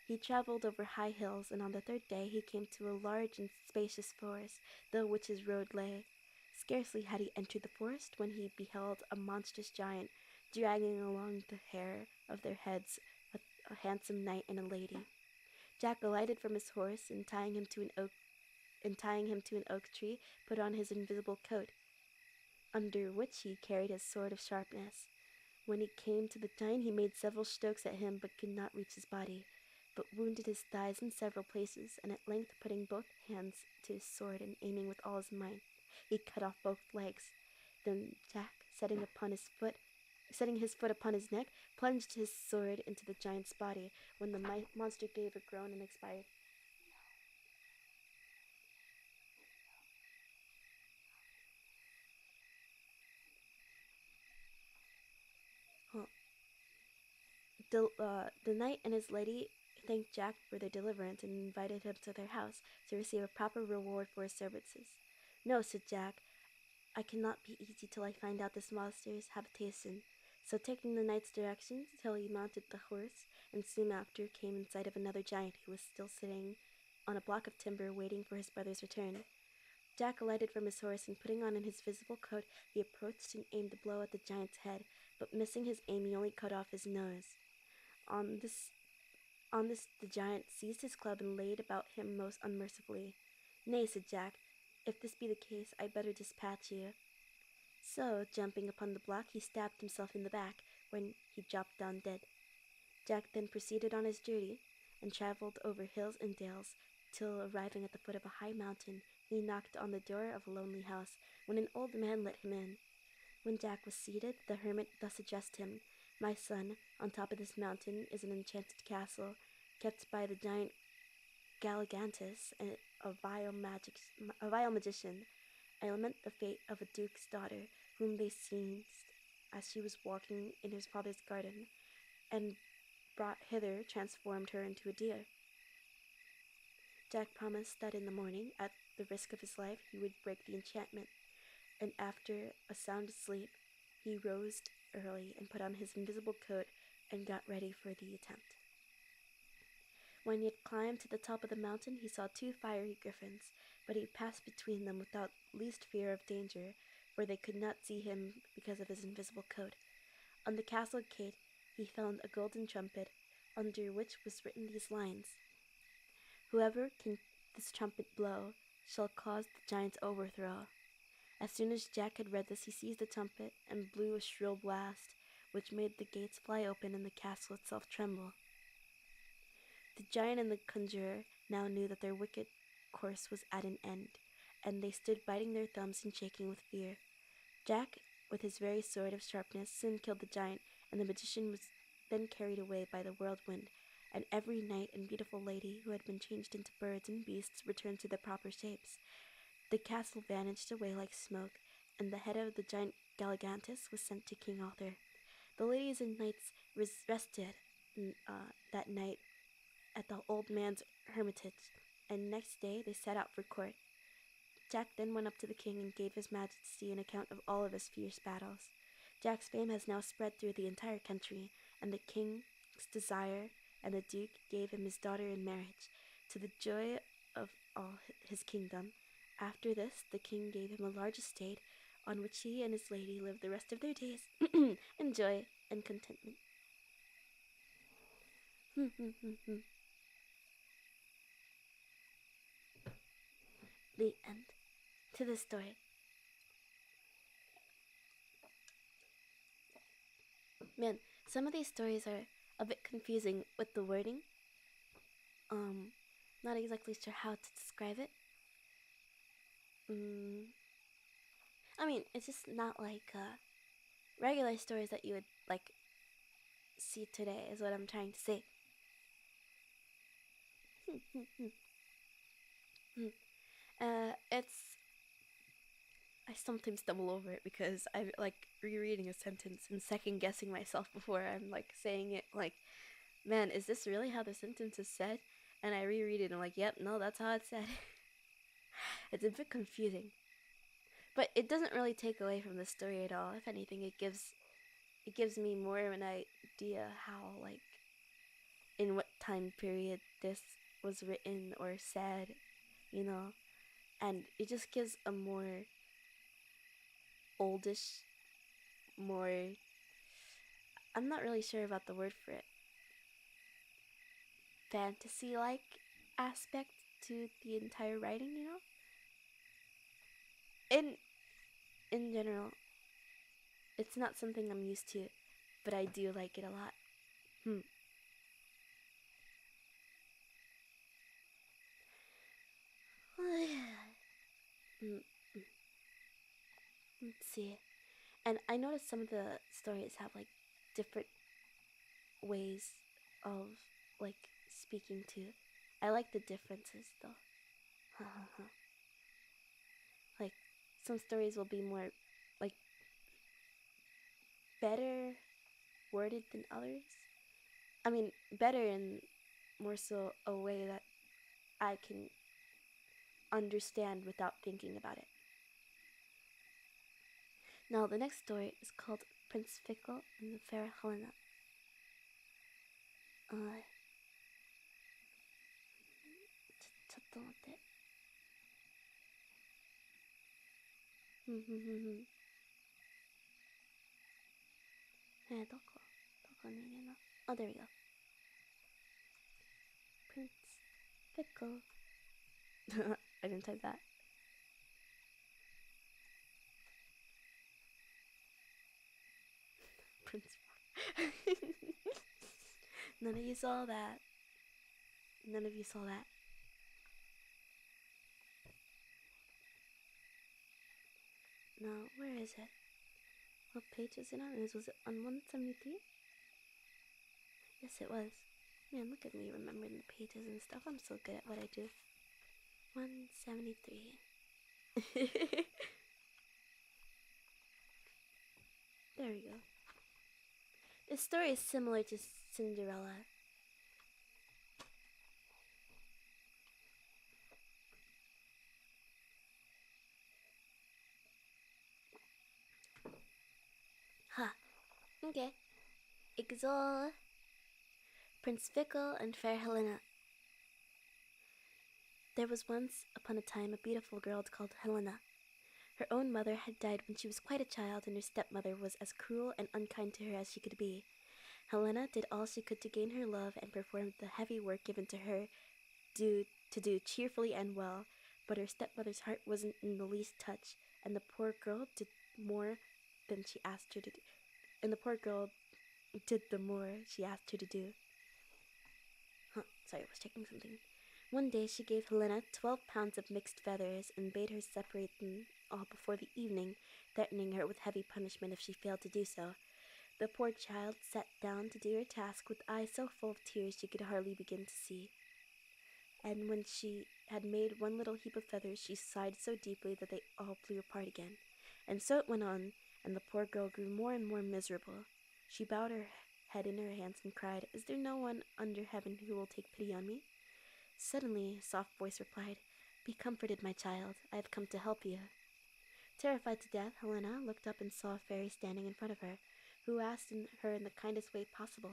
He travelled over high hills, and on the 3rd day he came to a large and spacious forest, through which his road lay. Scarcely had he entered the forest when he beheld a monstrous giant dragging along the hair of their heads a handsome knight and a lady. Jack alighted from his horse, and tying him to an oak tree, put on his invisible coat, under which he carried his sword of sharpness. When he came to the giant, he made several strokes at him, but could not reach his body, but wounded his thighs in several places, and at length putting both hands to his sword and aiming with all his might, he cut off both legs. Then Jack, setting his foot upon his neck, plunged his sword into the giant's body, when the monster gave a groan and expired. Well, the knight and his lady thanked Jack for their deliverance and invited him to their house to receive a proper reward for his services. "No," said Jack, "I cannot be easy till I find out this monster's habitation. So taking the knight's directions, Tilly mounted the horse, and soon after came in sight of another giant who was still sitting on a block of timber waiting for his brother's return. Jack alighted from his horse, and putting on his visible coat, he approached and aimed a blow at the giant's head, but missing his aim, he only cut off his nose. On this the giant seized his club and laid about him most unmercifully. "Nay," said Jack, "if this be the case, I better dispatch you." So, jumping upon the block, he stabbed himself in the back, when he dropped down dead. Jack then proceeded on his journey, and travelled over hills and dales, till arriving at the foot of a high mountain, he knocked on the door of a lonely house, when an old man let him in. When Jack was seated, the hermit thus addressed him: "My son, on top of this mountain is an enchanted castle, kept by the giant Galligantus, a vile magician. I lament the fate of a duke's daughter, whom they seized as she was walking in his father's garden, and brought hither, transformed her into a deer." Jack promised that in the morning, at the risk of his life, he would break the enchantment, and after a sound sleep, he rose early and put on his invisible coat and got ready for the attempt. When he had climbed to the top of the mountain, he saw two fiery griffins, but he passed between them without least fear of danger, for they could not see him because of his invisible coat. On the castle gate he found a golden trumpet, under which was written these lines: "Whoever can this trumpet blow shall cause the giant's overthrow." As soon as Jack had read this, he seized the trumpet and blew a shrill blast, which made the gates fly open and the castle itself tremble. The giant and the conjurer now knew that their wicked course was at an end, and they stood biting their thumbs and shaking with fear. Jack, with his very sword of sharpness, soon killed the giant, and the magician was then carried away by the whirlwind, and every knight and beautiful lady who had been changed into birds and beasts returned to their proper shapes. The castle vanished away like smoke, and the head of the giant Galligantus was sent to King Arthur. The ladies and knights rested that night at the old man's hermitage, and next day they set out for court. Jack then went up to the king and gave his majesty an account of all of his fierce battles. Jack's fame has now spread through the entire country, and the king's desire and the duke gave him his daughter in marriage, to the joy of all his kingdom. After this, the king gave him a large estate, on which he and his lady lived the rest of their days in joy and contentment. The end to the story. Man, some of these stories are a bit confusing with the wording. Not exactly sure how to describe it. I mean, it's just not like regular stories that you would like see today, is what I'm trying to say. It's I sometimes stumble over it because I like rereading a sentence and second guessing myself before I'm like saying it. Like, man, is this really how the sentence is said? And I reread it and I'm like, yep, no, that's how it's said. It's a bit confusing, but it doesn't really take away from the story at all. If anything, it gives me more of an idea how, like, in what time period this was written or said, you know, and it just gives a more oldish, more, I'm not really sure about the word for it, fantasy-like aspect to the entire writing, you know? In general, it's not something I'm used to, but I do like it a lot. Let's see. And I noticed some of the stories have like different ways of like speaking to. I like the differences though. Like some stories will be more like better worded than others. I mean, better in more so a way that I can understand without thinking about it. Now, the next story is called Prince Fickle and the fair Helena. Uh, ちょっと待って。どこにいるの? Oh, there we go. Prince Fickle. I didn't type that. Prince. None of you saw that. None of you saw that. No, where is it? What page is it on? Was it on 173? Yes, it was. Man, look at me remembering the pages and stuff. I'm so good at what I do. 173. There we go. This story is similar to Cinderella. Ha. Okay. Ixol, Prince Fickle, and fair Helena. There was once upon a time a beautiful girl called Helena. Her own mother had died when she was quite a child, and her stepmother was as cruel and unkind to her as she could be. Helena did all she could to gain her love and performed the heavy work given to her to do cheerfully and well, but her stepmother's heart wasn't in the least touched, and the poor girl did more than she asked her to do. And the poor girl did the more she asked her to do. Sorry, I was checking something. One day she gave Helena 12 pounds of mixed feathers and bade her separate them all before the evening, threatening her with heavy punishment if she failed to do so. The poor child sat down to do her task with eyes so full of tears she could hardly begin to see. And when she had made one little heap of feathers, she sighed so deeply that they all flew apart again. And so it went on, and the poor girl grew more and more miserable. She bowed her head in her hands and cried, "Is there no one under heaven who will take pity on me?" Suddenly, a soft voice replied, "Be comforted, my child. I have come to help you." Terrified to death, Helena looked up and saw a fairy standing in front of her, who asked her in the kindest way possible,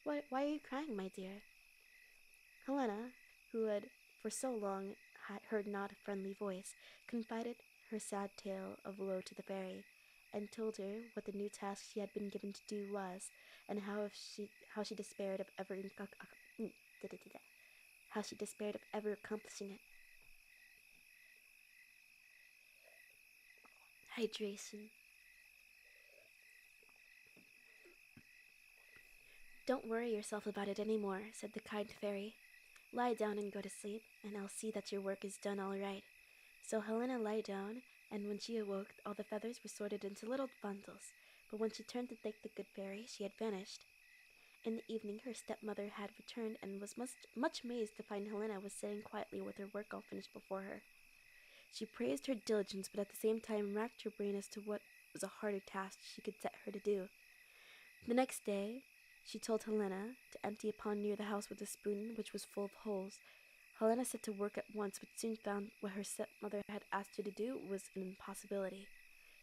Why are you crying, my dear?" Helena, who had for so long heard not a friendly voice, confided her sad tale of woe to the fairy, and told her what the new task she had been given to do was, and how she despaired of ever accomplishing it. Hydration. "Don't worry yourself about it any more," said the kind fairy. "Lie down and go to sleep, and I'll see that your work is done all right." So Helena lay down, and when she awoke, all the feathers were sorted into little bundles, but when she turned to thank the good fairy, she had vanished. In the evening, her stepmother had returned and was much amazed to find Helena was sitting quietly with her work all finished before her. She praised her diligence, but at the same time racked her brain as to what was a harder task she could set her to do. The next day, she told Helena to empty a pond near the house with a spoon which was full of holes. Helena set to work at once, but soon found what her stepmother had asked her to do was an impossibility.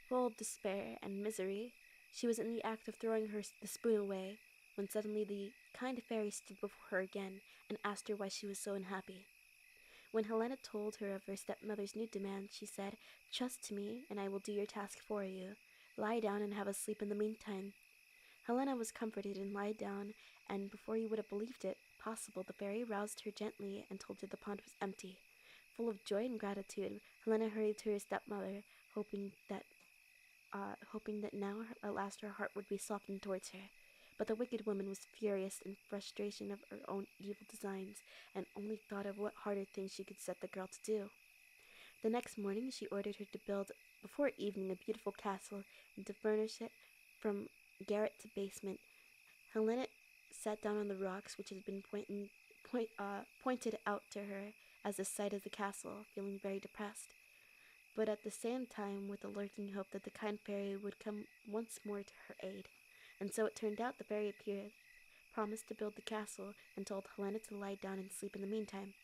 Full of despair and misery, she was in the act of throwing the spoon away, when suddenly the kind fairy stood before her again and asked her why she was so unhappy. When Helena told her of her stepmother's new demand, she said, "Trust to me, and I will do your task for you. Lie down and have a sleep in the meantime." Helena was comforted and lied down, and before you would have believed it possible, the fairy roused her gently and told her the pond was empty. Full of joy and gratitude, Helena hurried to her stepmother, hoping that now at last her heart would be softened towards her. But the wicked woman was furious in frustration of her own evil designs, and only thought of what harder things she could set the girl to do. The next morning she ordered her to build before evening a beautiful castle, and to furnish it from garret to basement. Helena sat down on the rocks which had been pointed out to her as the site of the castle, feeling very depressed, but at the same time with a lurking hope that the kind fairy would come once more to her aid. And so it turned out. The fairy appeared, promised to build the castle, and told Helena to lie down and sleep in the meantime.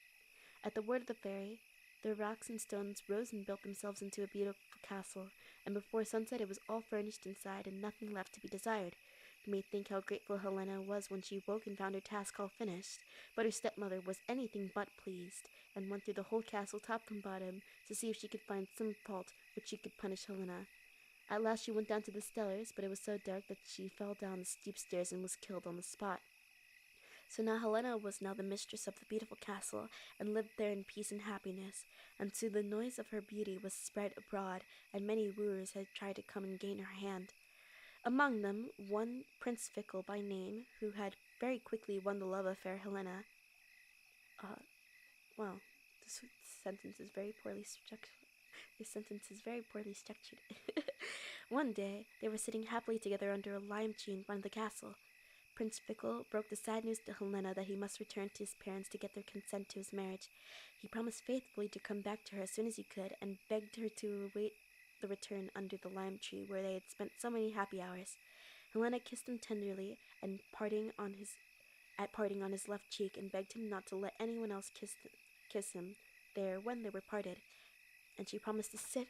At the word of the fairy, the rocks and stones rose and built themselves into a beautiful castle, and before sunset it was all furnished inside and nothing left to be desired. You may think how grateful Helena was when she woke and found her task all finished, but her stepmother was anything but pleased, and went through the whole castle top and bottom to see if she could find some fault which she could punish Helena. At last she went down to the cellars, but it was so dark that she fell down the steep stairs and was killed on the spot. So now Helena was now the mistress of the beautiful castle, and lived there in peace and happiness, and soon the noise of her beauty was spread abroad, and many wooers had tried to come and gain her hand. Among them, one Prince Fickle by name, who had very quickly won the love of fair Helena. Well, this sentence is very poorly structured. This sentence is very poorly structured. One day, they were sitting happily together under a lime tree in front of the castle. Prince Fickle broke the sad news to Helena that he must return to his parents to get their consent to his marriage. He promised faithfully to come back to her as soon as he could, and begged her to await the return under the lime tree where they had spent so many happy hours. Helena kissed him tenderly, and parting on his left cheek, and begged him not to let anyone else kiss him there when they were parted. And she promised to sit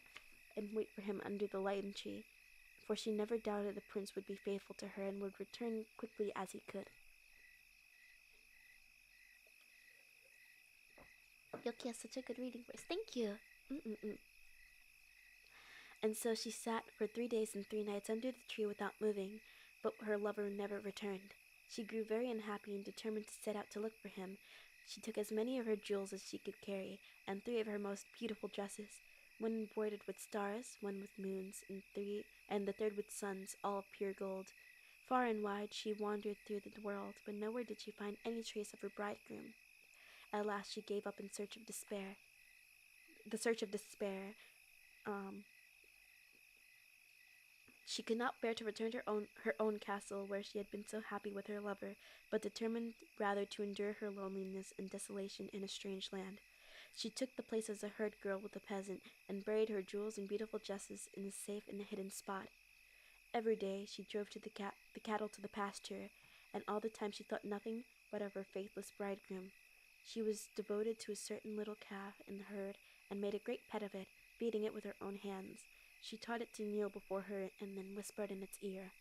and wait for him under the lime tree, for she never doubted the prince would be faithful to her and would return quickly as he could. Yoki has such a good reading voice. Thank you. And so she sat for 3 days and 3 nights under the tree without moving, but her lover never returned. She grew very unhappy and determined to set out to look for him. She took as many of her jewels as she could carry, and 3 of her most beautiful dresses, one embroidered with stars, one with moons, and the third with suns, all of pure gold. Far and wide she wandered through the world, but nowhere did she find any trace of her bridegroom. At last she gave up in search of despair. She could not bear to return to her own castle where she had been so happy with her lover, but determined rather to endure her loneliness and desolation in a strange land. She took the place as a herd girl with a peasant, and buried her jewels and beautiful dresses in a safe and hidden spot. Every day she drove the cattle to the pasture, and all the time she thought nothing but of her faithless bridegroom. She was devoted to a certain little calf in the herd, and made a great pet of it, feeding it with her own hands. She taught it to kneel before her, and then whispered in its ear,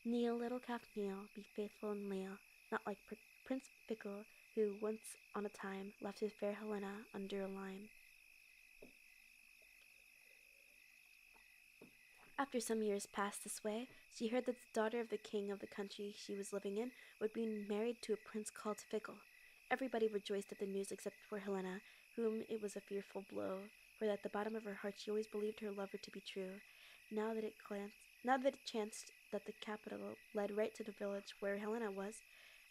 "Kneel, little calf, kneel, be faithful and leal, not like Prince Fickle, who once on a time left his fair Helena under a lime." After some years passed this way, she heard that the daughter of the king of the country she was living in would be married to a prince called Fickle. Everybody rejoiced at the news except poor Helena, whom it was a fearful blow, for at the bottom of her heart she always believed her lover to be true. Now that it chanced that the capital led right to the village where Helena was,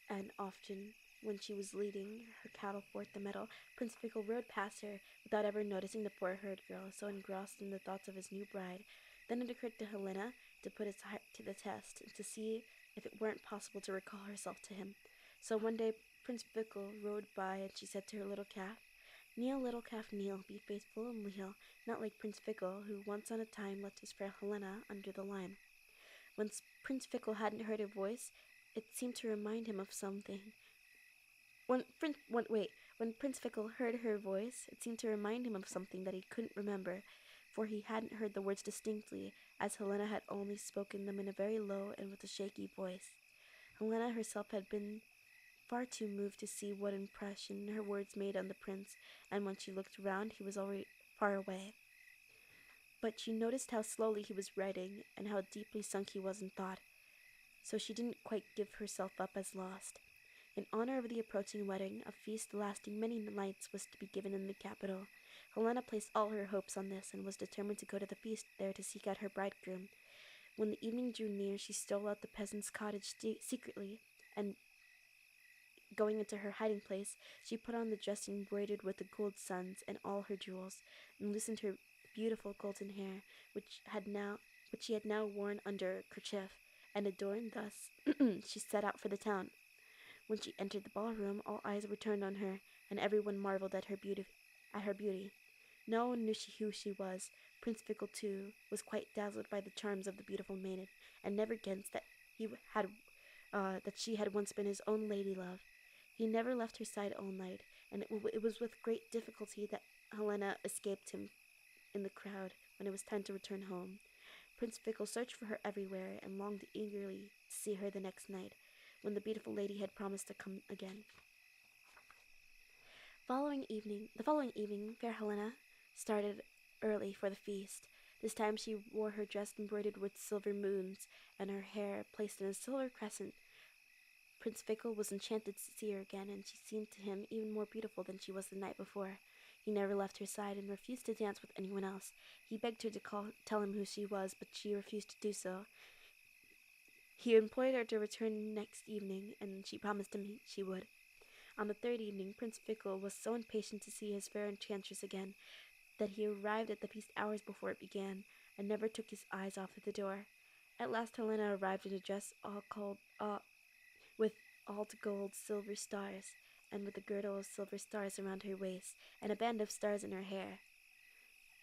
and often when she was leading her cattle forth the meadow, Prince Fickle rode past her without ever noticing the poor herd girl, so engrossed in the thoughts of his new bride. Then it occurred to Helena to put his heart to the test, and to see if it weren't possible to recall herself to him. So one day Prince Fickle rode by, and she said to her little calf, "Kneel, little calf, kneel, be faithful and leal, not like Prince Fickle, who once on a time left his fair Helena under the lime." When Prince Fickle hadn't heard her voice, it seemed to remind him of something. When Prince Fickle heard her voice, it seemed to remind him of something that he couldn't remember, for he hadn't heard the words distinctly, as Helena had only spoken them in a very low and with a shaky voice. Helena herself had been far too moved to see what impression her words made on the prince, and when she looked round he was already far away. But she noticed how slowly he was writing, and how deeply sunk he was in thought, so she didn't quite give herself up as lost. In honor of the approaching wedding, a feast lasting many nights was to be given in the capital. Helena placed all her hopes on this, and was determined to go to the feast there to seek out her bridegroom. When the evening drew near, she stole out the peasant's cottage secretly, and going into her hiding place, she put on the dress embroidered with the gold suns and all her jewels, and loosened her beautiful golden hair, which she had now worn under a kerchief, and adorned thus, she set out for the town. When she entered the ballroom, all eyes were turned on her, and everyone marveled at her beauty. No one knew who she was. Prince Fickle, too, was quite dazzled by the charms of the beautiful maiden, and never guessed that she had once been his own lady love. He never left her side all night, and it was with great difficulty that Helena escaped him in the crowd when it was time to return home. Prince Fickle searched for her everywhere and longed eagerly to see her the next night, when the beautiful lady had promised to come again. The following evening, fair Helena started early for the feast. This time she wore her dress embroidered with silver moons, and her hair placed in a silver crescent. Prince Fickle was enchanted to see her again, and she seemed to him even more beautiful than she was the night before. He never left her side and refused to dance with anyone else. He begged her to tell him who she was, but she refused to do so. He implored her to return next evening, and she promised him she would. On the third evening, Prince Fickle was so impatient to see his fair enchantress again that he arrived at the feast hours before it began, and never took his eyes off the door. At last Helena arrived in a dress with all gold silver stars, and with a girdle of silver stars around her waist, and a band of stars in her hair.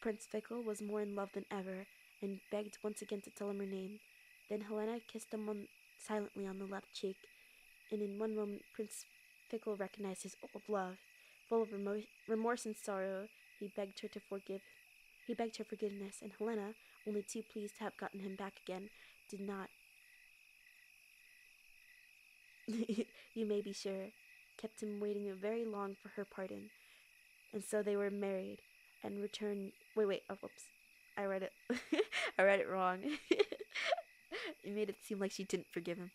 Prince Fickle was more in love than ever, and begged once again to tell him her name. Then Helena kissed him silently on the left cheek, and in one moment Prince Fickle recognized his old love. Full of remorse and sorrow, he begged her forgiveness, and Helena, only too pleased to have gotten him back again, did not, you may be sure, kept him waiting very long for her pardon. And so they were married and returned. Whoops. I read it. I read it wrong. It made it seem like she didn't forgive him.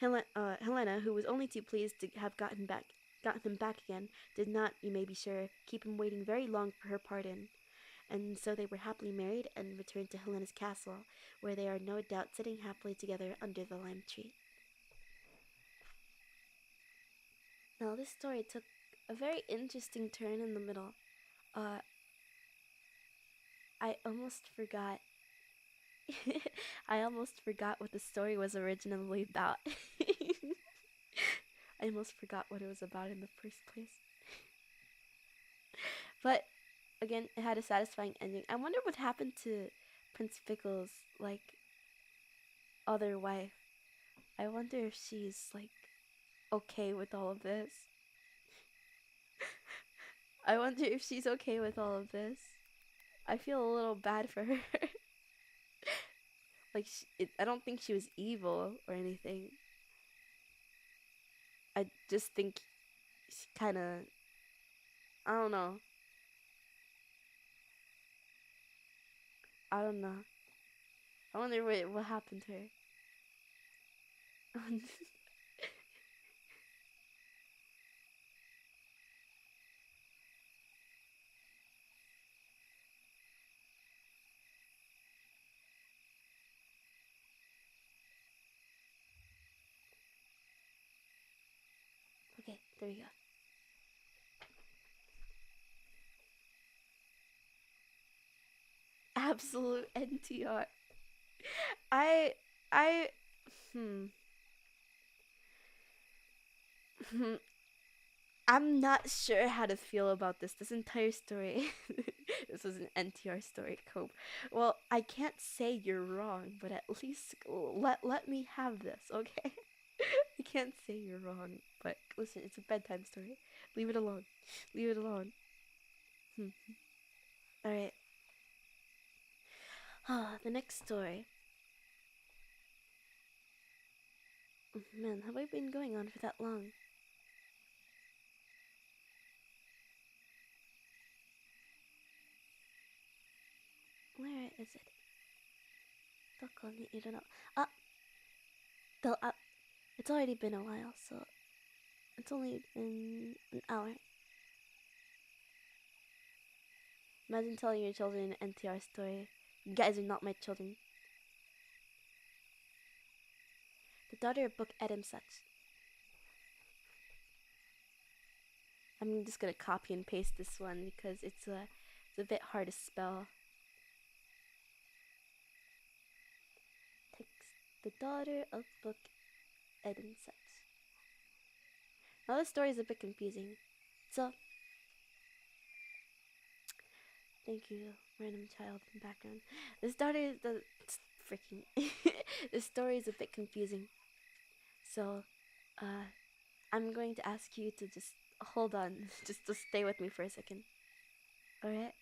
Helena, who was only too pleased to have gotten him back again, did not, you may be sure, keep him waiting very long for her pardon. And so they were happily married and returned to Helena's castle, where they are no doubt sitting happily together under the lime tree. Now, this story took a very interesting turn in the middle. I almost forgot. I almost forgot what the story was originally about. I almost forgot what it was about in the first place. But again, it had a satisfying ending. I wonder what happened to Prince Fickle's other wife. I wonder if she's okay with all of this. I wonder if she's okay with all of this. I feel a little bad for her. I don't think she was evil or anything. I just think she kind of, I don't know. I don't know. I wonder what happened to her. Okay, there we go. Absolute NTR. I, I, hmm. I'm not sure how to feel about this entire story. This was an NTR story, Cope. Well, I can't say you're wrong, but at least let me have this, okay? I can't say you're wrong, but listen, it's a bedtime story. Leave it alone. Leave it alone. Alright. The next story. Man, have I been going on for that long? Where is it? You don't know. It's already been a while, so it's only been an hour. Imagine telling your children an NTR story. You guys are not my children. The daughter of Book Edom such. I'm just gonna copy and paste this one because it's a bit hard to spell. Text. The daughter of Book Edom such. Now this story is a bit confusing. So, thank you, random child in the background. This story is a bit confusing. So, I'm going to ask you to just hold on, just to stay with me for a second. Alright?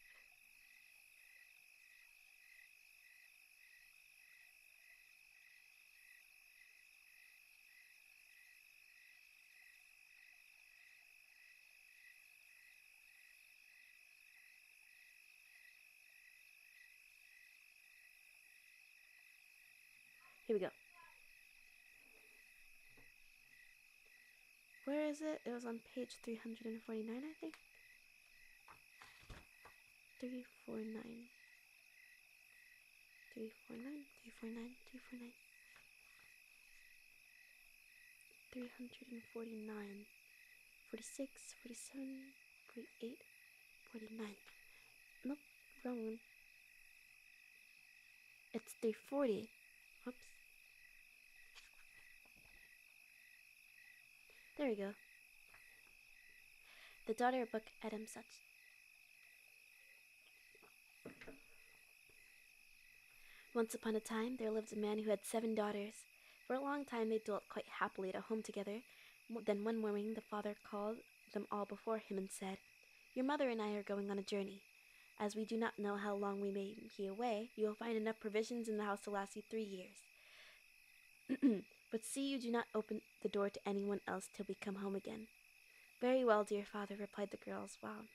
Here we go. Where is it? It was on page 349, I think. 349. 349, 349, 349. 349. 46, 47, 48, 49. Nope, wrong one. It's 340. Whoops. There we go. The daughter of Book Adam such. Once upon a time, there lived a man who had 7 daughters. For a long time, they dwelt quite happily at a home together. Then one morning, the father called them all before him and said, "Your mother and I are going on a journey. As we do not know how long we may be away, you will find enough provisions in the house to last you 3 years. But see you do not open the door to anyone else till we come home again." "Very well, dear father," replied the girls. Wow,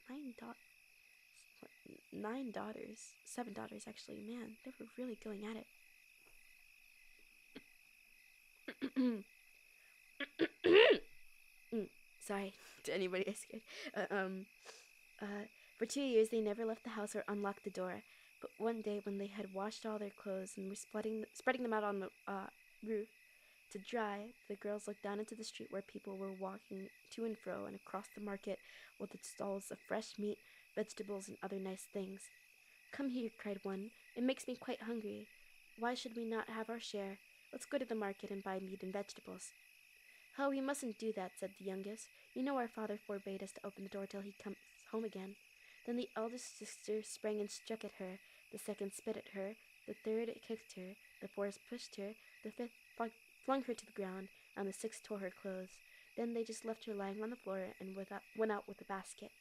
9 daughters. 7 daughters, actually. Man, they were really going at it. Sorry to anybody I scared. For 2 years, they never left the house or unlocked the door. But one day, when they had washed all their clothes and were spreading them out on the roof to dry, the girls looked down into the street where people were walking to and fro, and across the market with its stalls of fresh meat, vegetables, and other nice things. "Come here," cried one. "It makes me quite hungry. Why should we not have our share? Let's go to the market and buy meat and vegetables." "Oh, we mustn't do that," said the youngest. "You know our father forbade us to open the door till he comes home again." Then the eldest sister sprang and struck at her, the second spit at her, the third kicked her, the fourth pushed her, the fifth flung her to the ground, and the sixth tore her clothes. Then they just left her lying on the floor and went out with the basket.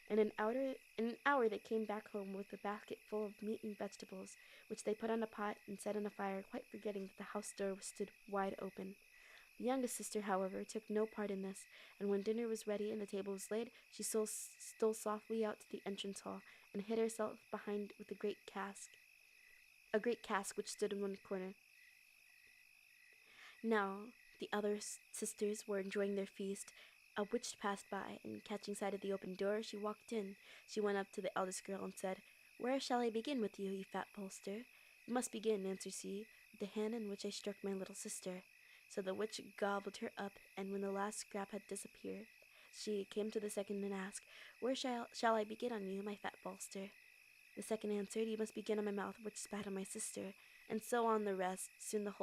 In an hour they came back home with a basket full of meat and vegetables, which they put on a pot and set on a fire, quite forgetting that the house door stood wide open. The youngest sister, however, took no part in this, and when dinner was ready and the table was laid, she stole softly out to the entrance hall and hid herself behind with a great cask which stood in one corner. Now the other sisters were enjoying their feast. A witch passed by, and catching sight of the open door, she walked in. She went up to the eldest girl and said, "Where shall I begin with you, you fat bolster?" "You must begin," answered she, "with the hand in which I struck my little sister." So the witch gobbled her up, and when the last scrap had disappeared, she came to the second and asked, "Where shall I begin on you, my fat bolster?" The second answered, "You must begin on my mouth, which spat on my sister," and so on the rest. Soon the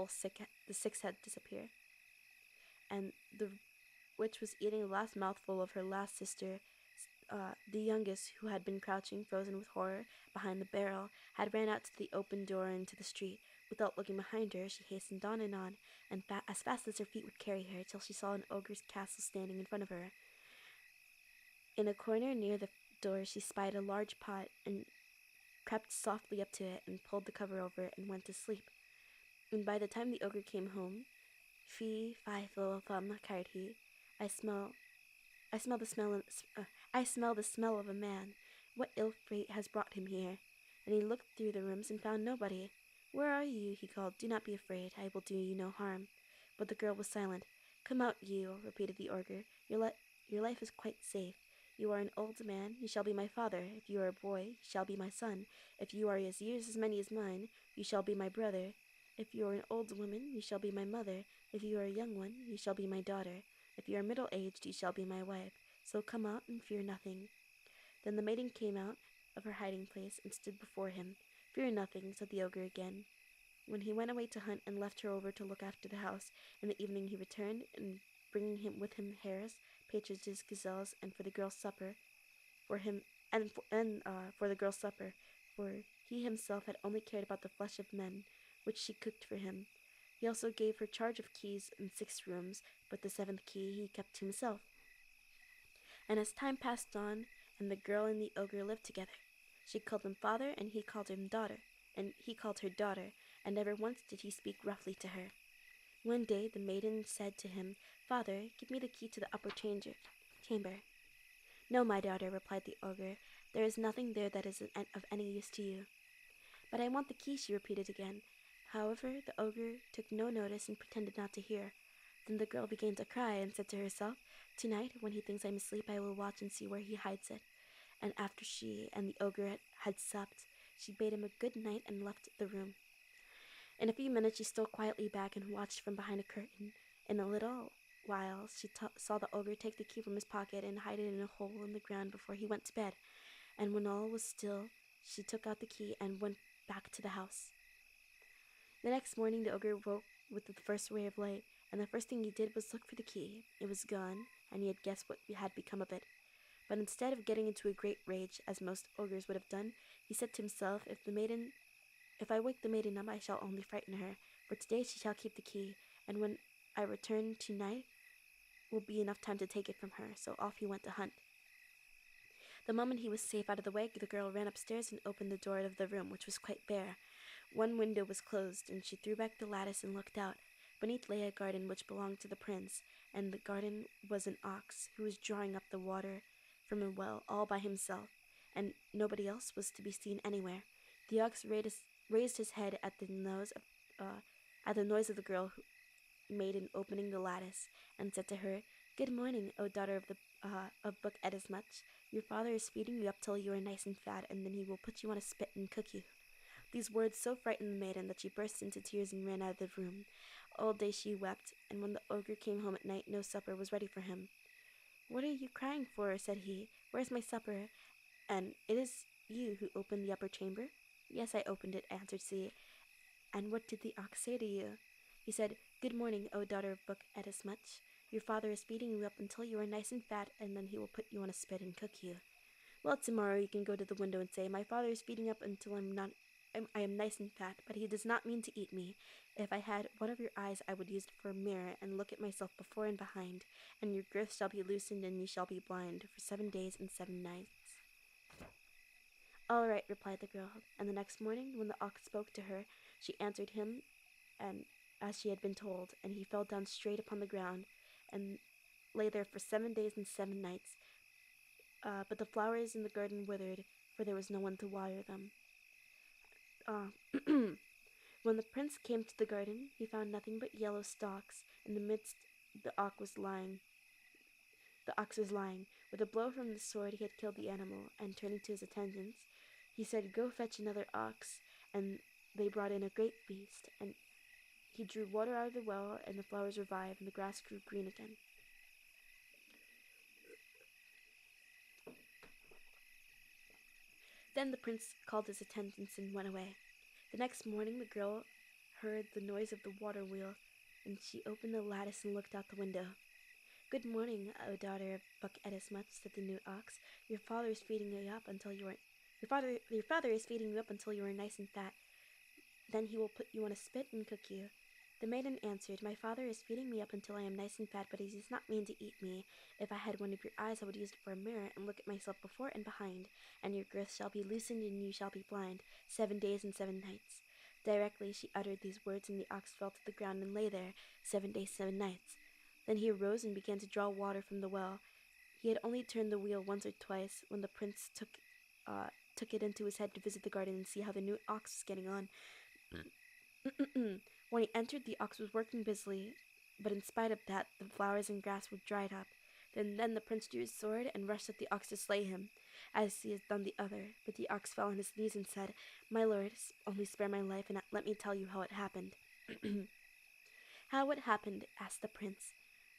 6 had disappeared, and the witch was eating the last mouthful of her last sister. The youngest, who had been crouching, frozen with horror, behind the barrel, had ran out to the open door into the street. Without looking behind her, she hastened on, and as fast as her feet would carry her, till she saw an ogre's castle standing in front of her. In a corner near the door she spied a large pot, and crept softly up to it, and pulled the cover over it, and went to sleep. And by the time the ogre came home, "Fee, fi, fo, fum," cried he, I smell the smell of a man. What ill fate has brought him here?" And he looked through the rooms and found nobody. "Where are you?" he called. "Do not be afraid. I will do you no harm." But the girl was silent. "Come out, you," repeated the ogre. Your life is quite safe. You are an old man, you shall be my father. If you are a boy, you shall be my son. If you are years as many as mine, you shall be my brother. If you are an old woman, you shall be my mother. If you are a young one, you shall be my daughter. If you are middle-aged, you shall be my wife. So come out and fear nothing." Then the maiden came out of her hiding-place and stood before him. "Fear nothing," said the ogre again. When he went away to hunt and left her over to look after the house, in the evening he returned, and bringing with him hares, partridges, gazelles, and for the girl's supper, for the girl's supper, for he himself had only cared about the flesh of men, which she cooked for him. He also gave her charge of keys in 6 rooms, but the 7th key he kept to himself. And as time passed on, and the girl and the ogre lived together, she called him father, and he called her daughter, and never once did he speak roughly to her. One day the maiden said to him, "Father, give me the key to the upper chamber." "No, my daughter," replied the ogre, "there is nothing there that is of any use to you." "But I want the key," she repeated again. However, the ogre took no notice and pretended not to hear. Then the girl began to cry and said to herself, "Tonight, when he thinks I'm asleep, I will watch and see where he hides it." And after she and the ogre had supped, she bade him a good night and left the room. In a few minutes, she stole quietly back and watched from behind a curtain. In a little while, she saw the ogre take the key from his pocket and hide it in a hole in the ground before he went to bed. And when all was still, she took out the key and went back to the house. The next morning, the ogre woke with the first ray of light, and the first thing he did was look for the key. It was gone, and he had guessed what had become of it. But instead of getting into a great rage, as most ogres would have done, he said to himself, If I wake the maiden up, I shall only frighten her. For today she shall keep the key, and when I return tonight will be enough time to take it from her." So off he went to hunt. The moment he was safe out of the way, the girl ran upstairs and opened the door of the room, which was quite bare. One window was closed, and she threw back the lattice and looked out. Beneath lay a garden which belonged to the prince, and the garden was an ox who was drawing up the water from a well all by himself, and nobody else was to be seen anywhere. The ox raised his head at the noise of the girl Maiden opening the lattice, and said to her, "Good morning, O daughter of Book Edismuch. Your father is feeding you up till you are nice and fat, and then he will put you on a spit and cook you." These words so frightened the maiden that she burst into tears and ran out of the room. All day she wept, and when the ogre came home at night, no supper was ready for him. "What are you crying for?" said he. "Where's my supper? And it is you who opened the upper chamber?" "Yes, I opened it," answered she. "And what did the ox say to you?" "He said, 'Good morning, O daughter of Book Edismuch. Your father is feeding you up until you are nice and fat, and then he will put you on a spit and cook you.' Well, tomorrow you can go to the window and say, 'My father is feeding up until I am nice and fat, but he does not mean to eat me. If I had one of your eyes, I would use it for a mirror and look at myself before and behind, and your girth shall be loosened and you shall be blind for 7 days and 7 nights.'" "All right," replied the girl, and the next morning, when the ox spoke to her, she answered him and as she had been told, and he fell down straight upon the ground and lay there for 7 days and 7 nights. But the flowers in the garden withered, for there was no one to water them. Uh, when the prince came to the garden, he found nothing but yellow stalks. In the midst, the ox was lying. The ox was lying. With a blow from the sword, he had killed the animal, and turning to his attendants, he said, "Go fetch another ox." And they brought in a great beast, and he drew water out of the well, and the flowers revived, and the grass grew green again. Then the prince called his attendants and went away. The next morning the girl heard the noise of the water wheel, and she opened the lattice and looked out the window. "Good morning, O daughter of Buck Edismuch," said the new ox. Your father is feeding you up until you are nice and fat. Then he will put you on a spit and cook you." The maiden answered, "My father is feeding me up until I am nice and fat, but he does not mean to eat me. If I had one of your eyes, I would use it for a mirror and look at myself before and behind, and your girth shall be loosened and you shall be blind 7 days and 7 nights." Directly she uttered these words, and the ox fell to the ground and lay there 7 days, 7 nights. Then he arose and began to draw water from the well. He had only turned the wheel once or twice when the prince took it into his head to visit the garden and see how the new ox was getting on. When he entered, the ox was working busily, but in spite of that, the flowers and grass were dried up. Then the prince drew his sword and rushed at the ox to slay him, as he had done the other. But the ox fell on his knees and said, "My lord, only spare my life, and let me tell you how it happened." "How it happened?" asked the prince.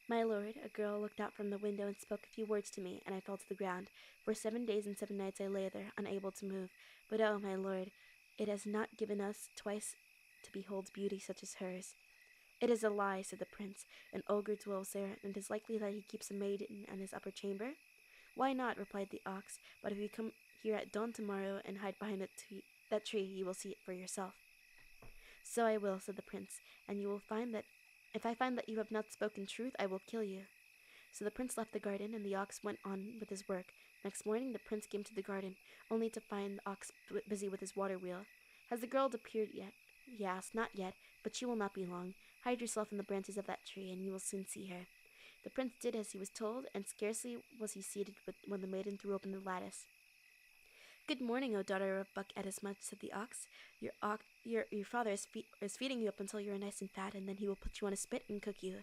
"My lord, a girl looked out from the window and spoke a few words to me, and I fell to the ground. For 7 days and 7 nights I lay there, unable to move. But oh, my lord, it has not given us twice to behold beauty such as hers." "It is a lie," said the prince. "An ogre dwells there, and it is likely that he keeps a maiden in his upper chamber." "Why not?" replied the ox. "But if you come here at dawn tomorrow and hide behind that tree, you will see it for yourself." "So I will," said the prince, "and you will find that if I find that you have not spoken truth, I will kill you." So the prince left the garden, and the ox went on with his work. Next morning the prince came to the garden, only to find the ox busy with his water wheel. "Has the girl appeared yet?" he asked. "Not yet, but she will not be long. Hide yourself in the branches of that tree, and you will soon see her." The prince did as he was told, and scarcely was he seated when the maiden threw open the lattice. Good morning, O daughter of Buck Edismuch, said the ox. Your father is feeding you up until you are nice and fat, and then he will put you on a spit and cook you.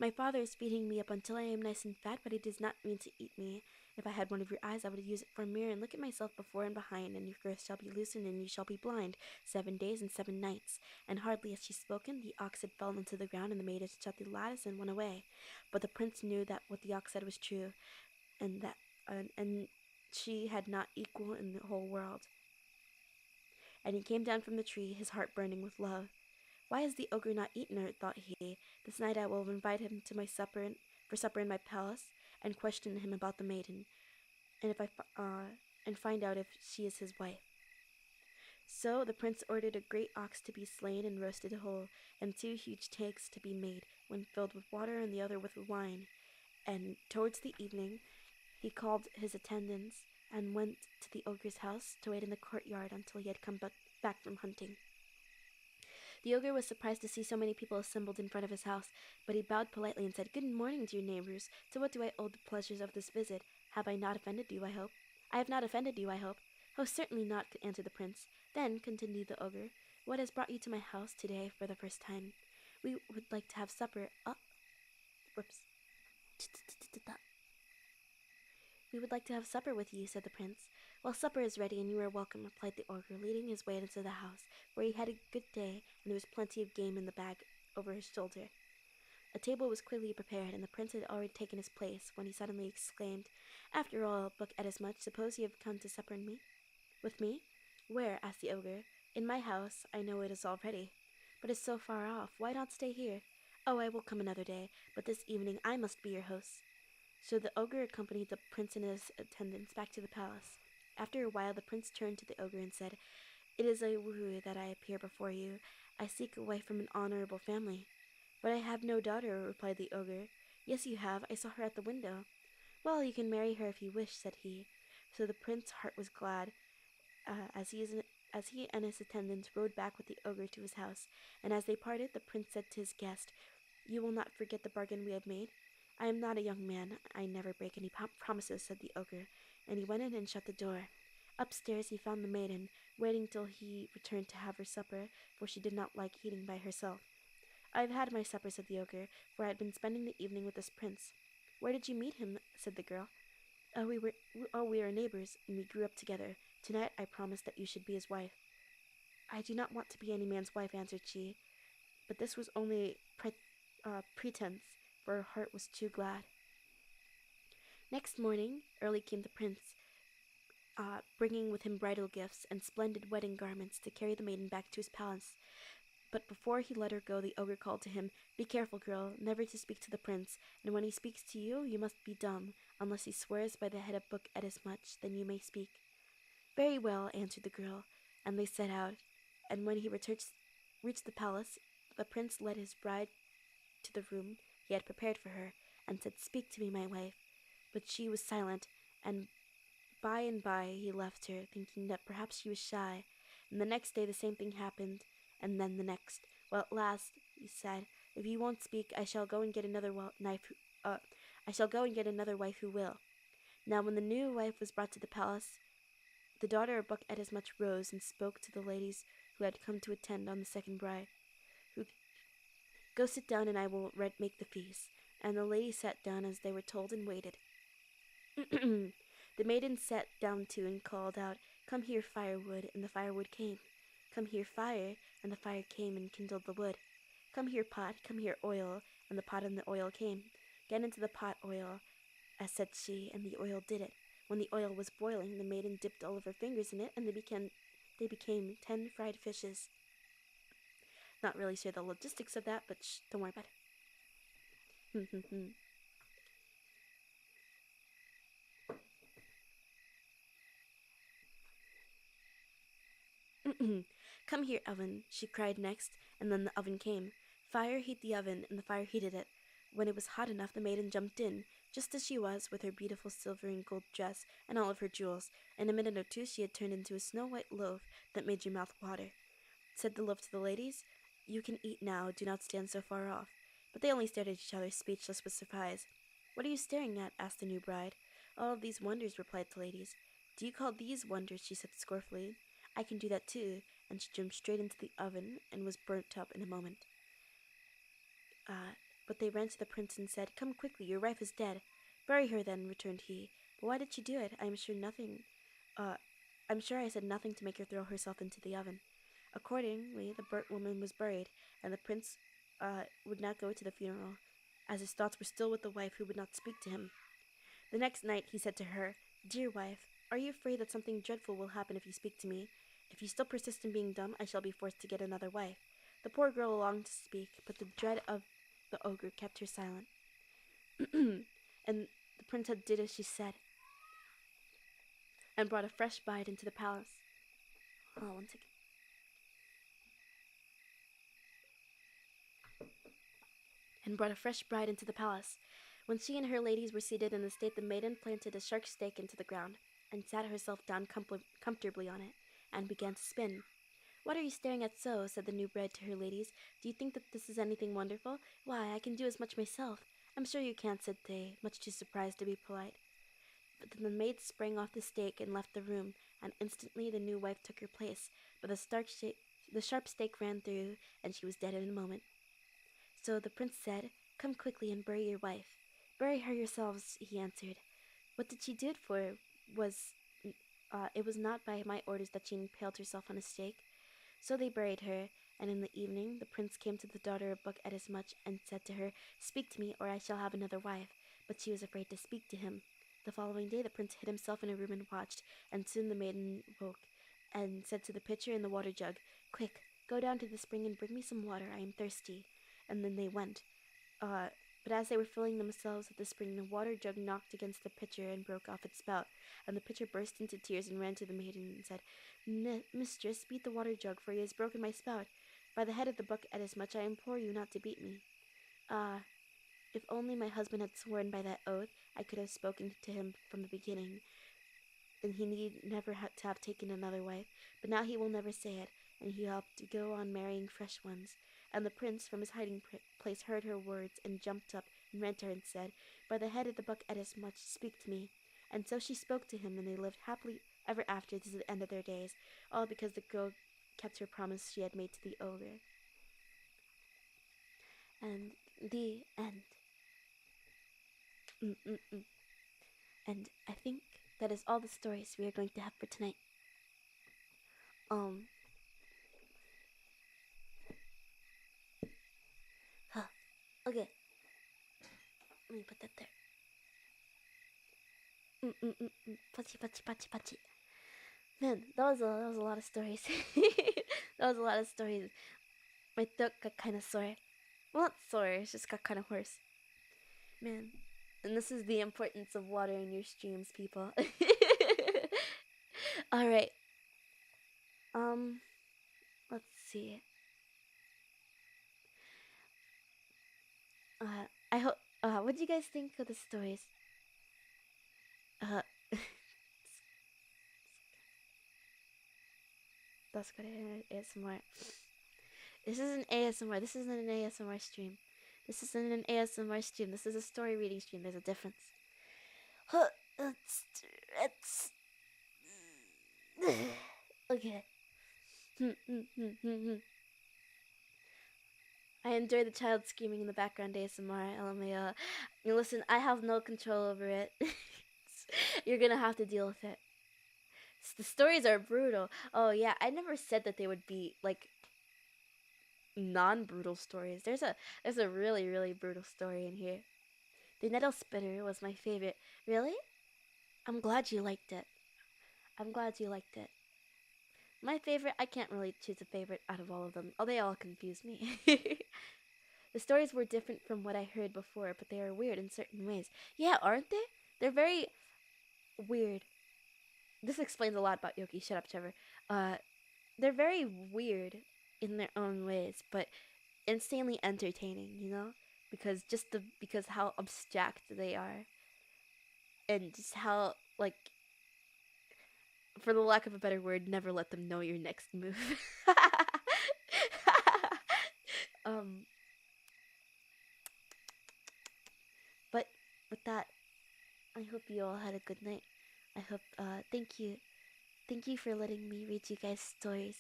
My father is feeding me up until I am nice and fat, but he does not mean to eat me. If I had one of your eyes, I would use it for a mirror and look at myself before and behind, and your girth shall be loosened, and you shall be blind 7 days and 7 nights. And hardly had she spoken, the ox had fallen to the ground, and the maiden shut the lattice and went away. But the prince knew that what the ox said was true, and she had not equal in the whole world. And he came down from the tree, his heart burning with love. Why has the ogre not eaten her? Thought he. This night I will invite him to my for supper in my palace, and question him about the maiden, and and find out if she is his wife. So the prince ordered a great ox to be slain and roasted whole, and 2 huge tanks to be made, one filled with water and the other with wine. And towards the evening he called his attendants and went to the ogre's house to wait in the courtyard until he had come back from hunting. The ogre was surprised to see so many people assembled in front of his house, but he bowed politely and said, "Good morning, dear neighbors. To what do I owe the pleasures of this visit? Have I not offended you, I hope?" "I have not offended you, I hope." "Oh, certainly not," answered the prince. "Then," continued the ogre, "what has brought you to my house today for the first time?" "We would like to have supper." Whoops. "We would like to have supper with you," said the prince. "Well, supper is ready, and you are welcome," replied the ogre, leading his way into the house, where he had a good day, and there was plenty of game in the bag over his shoulder. A table was clearly prepared, and the prince had already taken his place, when he suddenly exclaimed, "After all, Buck Edismuch, suppose you have come to supper with me?" "Where?" asked the ogre. "In my house. I know it is all ready." "But it's so far off. Why not stay here?" "Oh, I will come another day, but this evening I must be your host." So the ogre accompanied the prince and his attendants back to the palace. After a while, the prince turned to the ogre and said, "It is a wooer that I appear before you. I seek a wife from an honorable family." "But I have no daughter," replied the ogre. "Yes, you have. I saw her at the window." "Well, you can marry her if you wish," said he. So the prince's heart was glad, as he and his attendants rode back with the ogre to his house. And as they parted, the prince said to his guest, "You will not forget the bargain we have made?" "I am not a young man. I never break any promises," said the ogre, and he went in and shut the door. Upstairs he found the maiden, waiting till he returned to have her supper, for she did not like eating by herself. "I have had my supper," said the ogre, "for I had been spending the evening with this prince." "Where did you meet him?" said the girl. We are neighbors, and we grew up together. Tonight I promised that you should be his wife." "I do not want to be any man's wife," answered she, but this was only pretense, for her heart was too glad. Next morning, early came the prince, bringing with him bridal gifts and splendid wedding garments to carry the maiden back to his palace. But before he let her go, the ogre called to him, "Be careful, girl, never to speak to the prince, and when he speaks to you, you must be dumb, unless he swears by the head of Buck Edismuch, then you may speak." "Very well," answered the girl, and they set out. And when he reached the palace, the prince led his bride to the room he had prepared for her, and said, "Speak to me, my wife." But she was silent, and by he left her, thinking that perhaps she was shy. And the next day the same thing happened, and then the next. Well, at last he said, "If you won't speak, I shall go and get another wife who will." Now, when the new wife was brought to the palace, the daughter of Buck Edismuch rose and spoke to the ladies who had come to attend on the second bride. Who "Go sit down, and I will make the feast." And the ladies sat down as they were told, and waited. The maiden sat down too, and called out, "Come here, firewood," and the firewood came. "Come here, fire," and the fire came and kindled the wood. "Come here, pot, come here, oil," and the pot and the oil came. "Get into the pot, oil," as said she, and the oil did it. When the oil was boiling, the maiden dipped all of her fingers in it, and they became 10 fried fishes. Not really sure the logistics of that, but don't worry about it. "Come here, oven," she cried next, and then the oven came. "Fire, heat the oven," and the fire heated it. When it was hot enough, the maiden jumped in, just as she was, with her beautiful silver and gold dress and all of her jewels. In a minute or two she had turned into a snow-white loaf that made your mouth water. Said the loaf to the ladies, "You can eat now, do not stand so far off." But they only stared at each other, speechless with surprise. "What are you staring at?" asked the new bride. "All of these wonders," replied the ladies. Do you call these wonders? She said scornfully. I can do that too. And she jumped straight into the oven and was burnt up in a moment. But they ran to the prince and said, Come quickly, your wife is dead. Bury her then, returned he. But why did she do it? I'm sure I said nothing to make her throw herself into the oven. Accordingly, the burnt woman was buried, and the prince would not go to the funeral, as his thoughts were still with the wife who would not speak to him. The next night he said to her, Dear wife, are you afraid that something dreadful will happen if you speak to me? If you still persist in being dumb, I shall be forced to get another wife. The poor girl longed to speak, but the dread of the ogre kept her silent. And the princess did as she said, and brought a fresh bride into the palace. Oh, one second. And brought a fresh bride into the palace. When she and her ladies were seated in the state, the maiden planted a shark stake into the ground, and sat herself down comfortably on it, and began to spin. What are you staring at so? Said the new bride to her ladies. Do you think that this is anything wonderful? Why, I can do as much myself. I'm sure you can't, said they, much too surprised to be polite. But then the maid sprang off the stake and left the room, and instantly the new wife took her place, but the sharp stake ran through, and she was dead in a moment. So the prince said, Come quickly and bury your wife. Bury her yourselves, he answered. What did she do it for? It was not by my orders that she impaled herself on a stake. So they buried her, and in the evening the prince came to the daughter of Buck Ettismuch and said to her, Speak to me, or I shall have another wife. But she was afraid to speak to him. The following day the prince hid himself in a room and watched, and soon the maiden woke, and said to the pitcher and the water jug, Quick, go down to the spring and bring me some water, I am thirsty. And then they went. But as they were filling themselves at the spring, the water jug knocked against the pitcher and broke off its spout, and the pitcher burst into tears and ran to the maiden and said, Mistress, beat the water jug, for he has broken my spout. By the head of the Buck Ettismuch, I implore you not to beat me. If only my husband had sworn by that oath, I could have spoken to him from the beginning, and he need never to have taken another wife. But now he will never say it, and he will have to go on marrying fresh ones. And the prince, from his hiding place, heard her words, and jumped up, and ran to her and said, By the head of the Buck Ettismuch, speak to me. And so she spoke to him, and they lived happily ever after to the end of their days, all because the girl kept her promise she had made to the ogre. And the end. And I think that is all the stories we are going to have for tonight. Okay. Let me put that there. Pachi, pachi, pachi, pachi. Man, that was a lot of stories. That was a lot of stories. My throat got kind of sore. Well, not sore, it just got kind of hoarse. Man. And this is the importance of water in your streams, people. Alright. Let's see. I hope, what do you guys think of the stories? That's good ASMR. This isn't ASMR. This isn't an ASMR stream. This isn't an ASMR stream. This is a story reading stream. There's a difference. Okay. I enjoy the child screaming in the background ASMR. LMAO. Listen, I have no control over it. You're gonna have to deal with it. The stories are brutal. Oh yeah, I never said that they would be like non-brutal stories. There's a really, really brutal story in here. The Nettle Spitter was my favorite. Really? I'm glad you liked it. I'm glad you liked it. My favorite, I can't really choose a favorite out of all of them. Oh, they all confuse me. The stories were different from what I heard before, but they are weird in certain ways. Yeah, aren't they? They're very weird. This explains a lot about Yoki. Shut up, Trevor. They're very weird in their own ways, but insanely entertaining, you know? Because how abstract they are. And just how, like, for the lack of a better word, never let them know your next move. But with that, I hope you all had a good night. I hope thank you for letting me read you guys stories.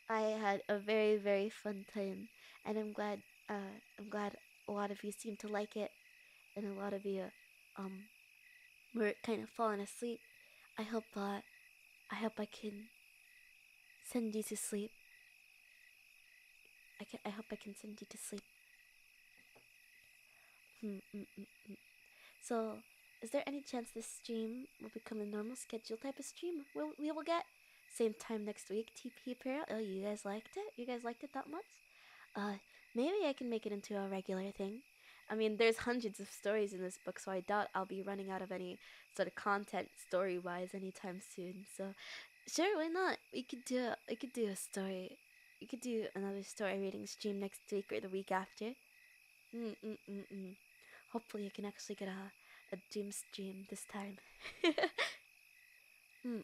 I had a very very fun time, and I'm glad a lot of you seem to like it, and a lot of you um were kind of falling asleep. I hope I can send you to sleep. I hope I can send you to sleep. Hmm, mm, mm, mm. So, is there any chance this stream will become a normal schedule type of stream? We will get same time next week. TP Para. Oh, you guys liked it? You guys liked it that much? Uh, maybe I can make it into a regular thing. I mean, there's hundreds of stories in this book, so I doubt I'll be running out of any sort of content story-wise anytime soon. So, sure, why not? We could do a story. We could do another story reading stream next week or the week after. Mm mm mm mm. Hopefully, I can actually get a dream stream this time. mm.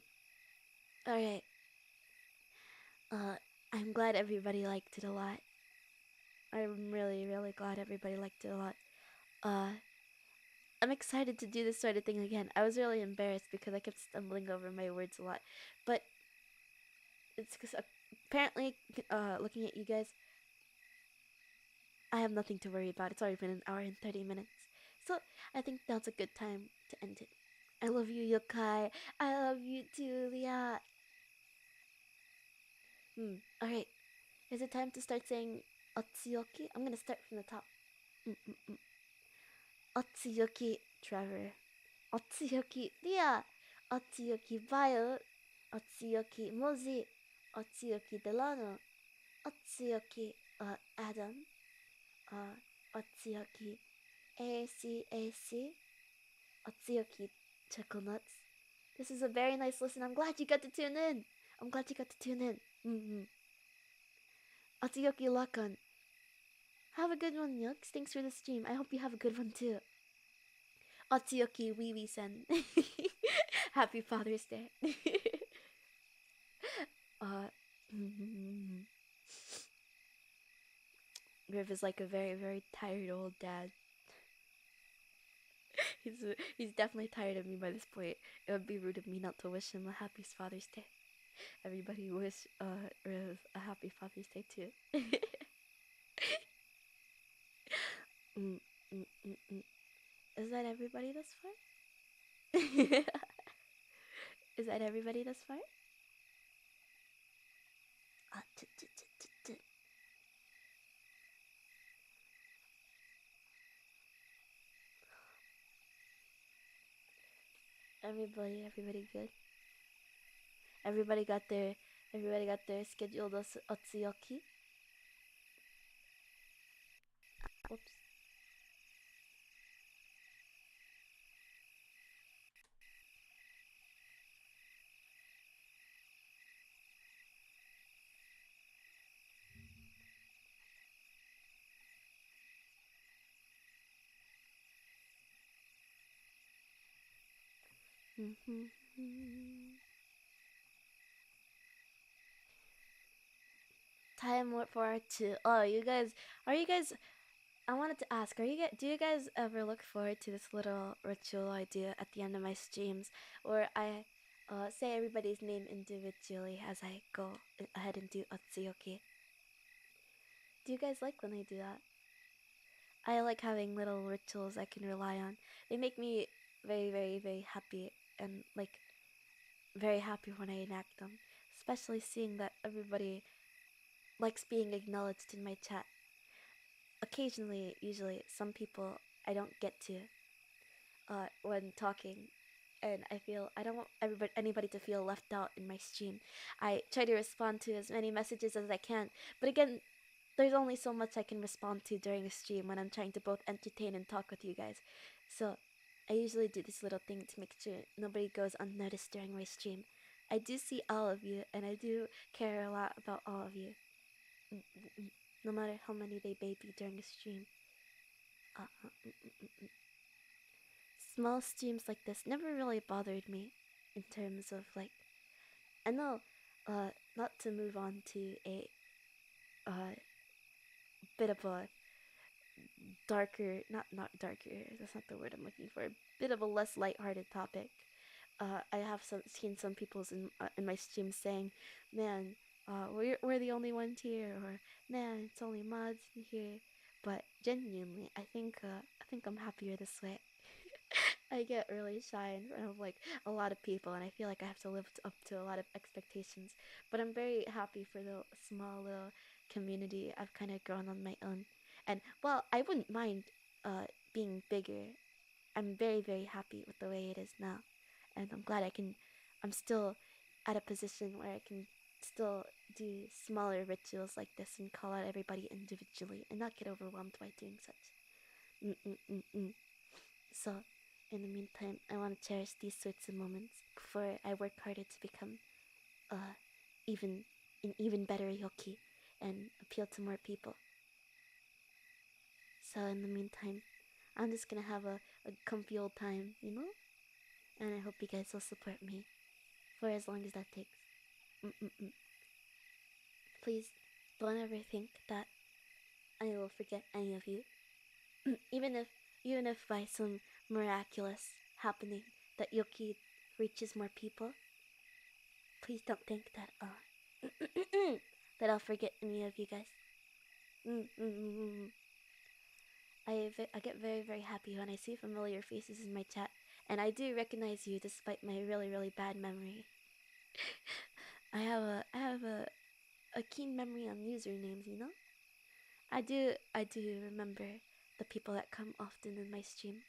All right. Uh, I'm glad everybody liked it a lot. I'm really, really glad everybody liked it a lot. Uh, I'm excited to do this sort of thing again. I was really embarrassed because I kept stumbling over my words a lot, but it's because apparently, looking at you guys, I have nothing to worry about. It's already been an hour and 30 minutes, so I think that's a good time to end it. I love you, Yokai. I love you too, Leah. All right. Is it time to start saying Otsuyoki? I'm gonna start from the top. Mm-mm-mm. Otsuyoki, Trevor. Otsuyoki, Leah. Otsuyoki, Violet. Otsuyoki, Mozi. Otsuyoki, Delano. Otsuyoki, Adam. Otsuyoki, ACAC. Otsuyoki, Choconuts. This is a very nice listen. I'm glad you got to tune in. I'm glad you got to tune in. Mm-hmm. Otsuyoki Lakan. Have a good one, Yux. Thanks for the stream. I hope you have a good one too. Otsuyoki Wee Sen. Happy Father's Day. uh, Riv is like a very, very tired old dad. He's definitely tired of me by this point. It would be rude of me not to wish him a happy Father's Day. Everybody wish Riv a happy Father's Day too. mm, mm, mm, mm. Is that everybody thus far? Is that everybody thus far? Everybody good. Everybody got their everybody got their scheduled otsuyoki. Whoops. Time for two. Oh, you guys, are you guys? I wanted to ask, are you guys? Do you guys ever look forward to this little ritual I do at the end of my streams, where I say everybody's name individually as I go ahead and do otsuyoki? Do you guys like when I do that? I like having little rituals I can rely on. They make me very, very, very happy and like very happy when I enact them. Especially seeing that everybody likes being acknowledged in my chat. Occasionally, usually, some people I don't get to when talking, and I feel I don't want anybody to feel left out in my stream. I try to respond to as many messages as I can, but again, there's only so much I can respond to during a stream when I'm trying to both entertain and talk with you guys. So I usually do this little thing to make sure nobody goes unnoticed during my stream. I do see all of you, and I do care a lot about all of you, no matter how many they baby during a stream. Uh, uh, mm, mm, mm, mm. Small streams like this never really bothered me in terms of like, I know, not to move on to a uh, bit of a darker, not darker, that's not the word I'm looking for, a bit of a less lighthearted topic. I have seen some people's in my stream saying, "Man, we're the only ones here," or "Man, it's only mods in here." But genuinely, I think I'm happier this way. I get really shy in front of like a lot of people, and I feel like I have to live up to a lot of expectations. But I'm very happy for the small little community I've kind of grown on my own. And well, I wouldn't mind being bigger. I'm very happy with the way it is now, and I'm glad I can. I'm still at a position where I can still do smaller rituals like this and call out everybody individually and not get overwhelmed by doing such. Mm-mm-mm-mm. So, in the meantime, I want to cherish these sorts of moments before I work harder to become uh, even an even better Yoki and appeal to more people. So, in the meantime, I'm just gonna have a comfy old time, you know? And I hope you guys will support me for as long as that takes. Mm-mm-mm. Please don't ever think that I will forget any of you, even if by some miraculous happening that Yoki reaches more people. Please don't think that that I'll forget any of you guys. Mm-mm-mm. I get very happy when I see familiar faces in my chat, and I do recognize you despite my really bad memory. I have a keen memory on usernames, you know? I do remember the people that come often in my stream.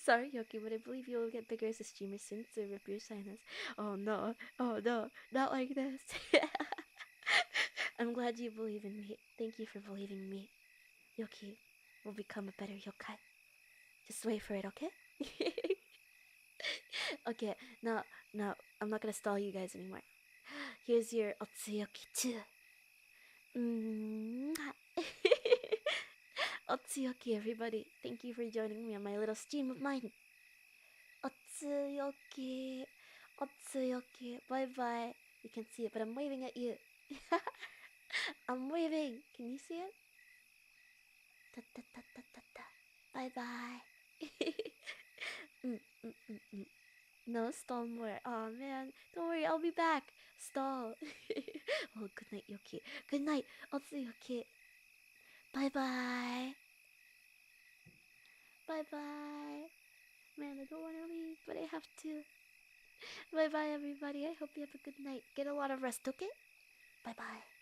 Sorry, Yoki, but I believe you will get bigger as a streamer soon, so rip your shyness. Oh no, not like this. I'm glad you believe in me. Thank you for believing in me. Yoki will become a better yokai. Just wait for it, okay? Okay, now, I'm not gonna stall you guys anymore. Here's your Otsuyoki too. Otsuyoki, everybody. Thank you for joining me on my little stream of mine. Otsuyoki. Otsuyoki. Bye bye. You can see it, but I'm waving at you. I'm waving. Can you see it? Ta ta ta ta ta ta. Bye bye. mm, mm, mm, mm. No, stall more. Oh man. Don't worry, I'll be back. Stall. Oh, good night, Yoki. Good night, Otsuyoki. Bye bye. Bye bye. Man, I don't want to leave, but I have to. Bye bye, everybody. I hope you have a good night. Get a lot of rest, okay? Bye bye.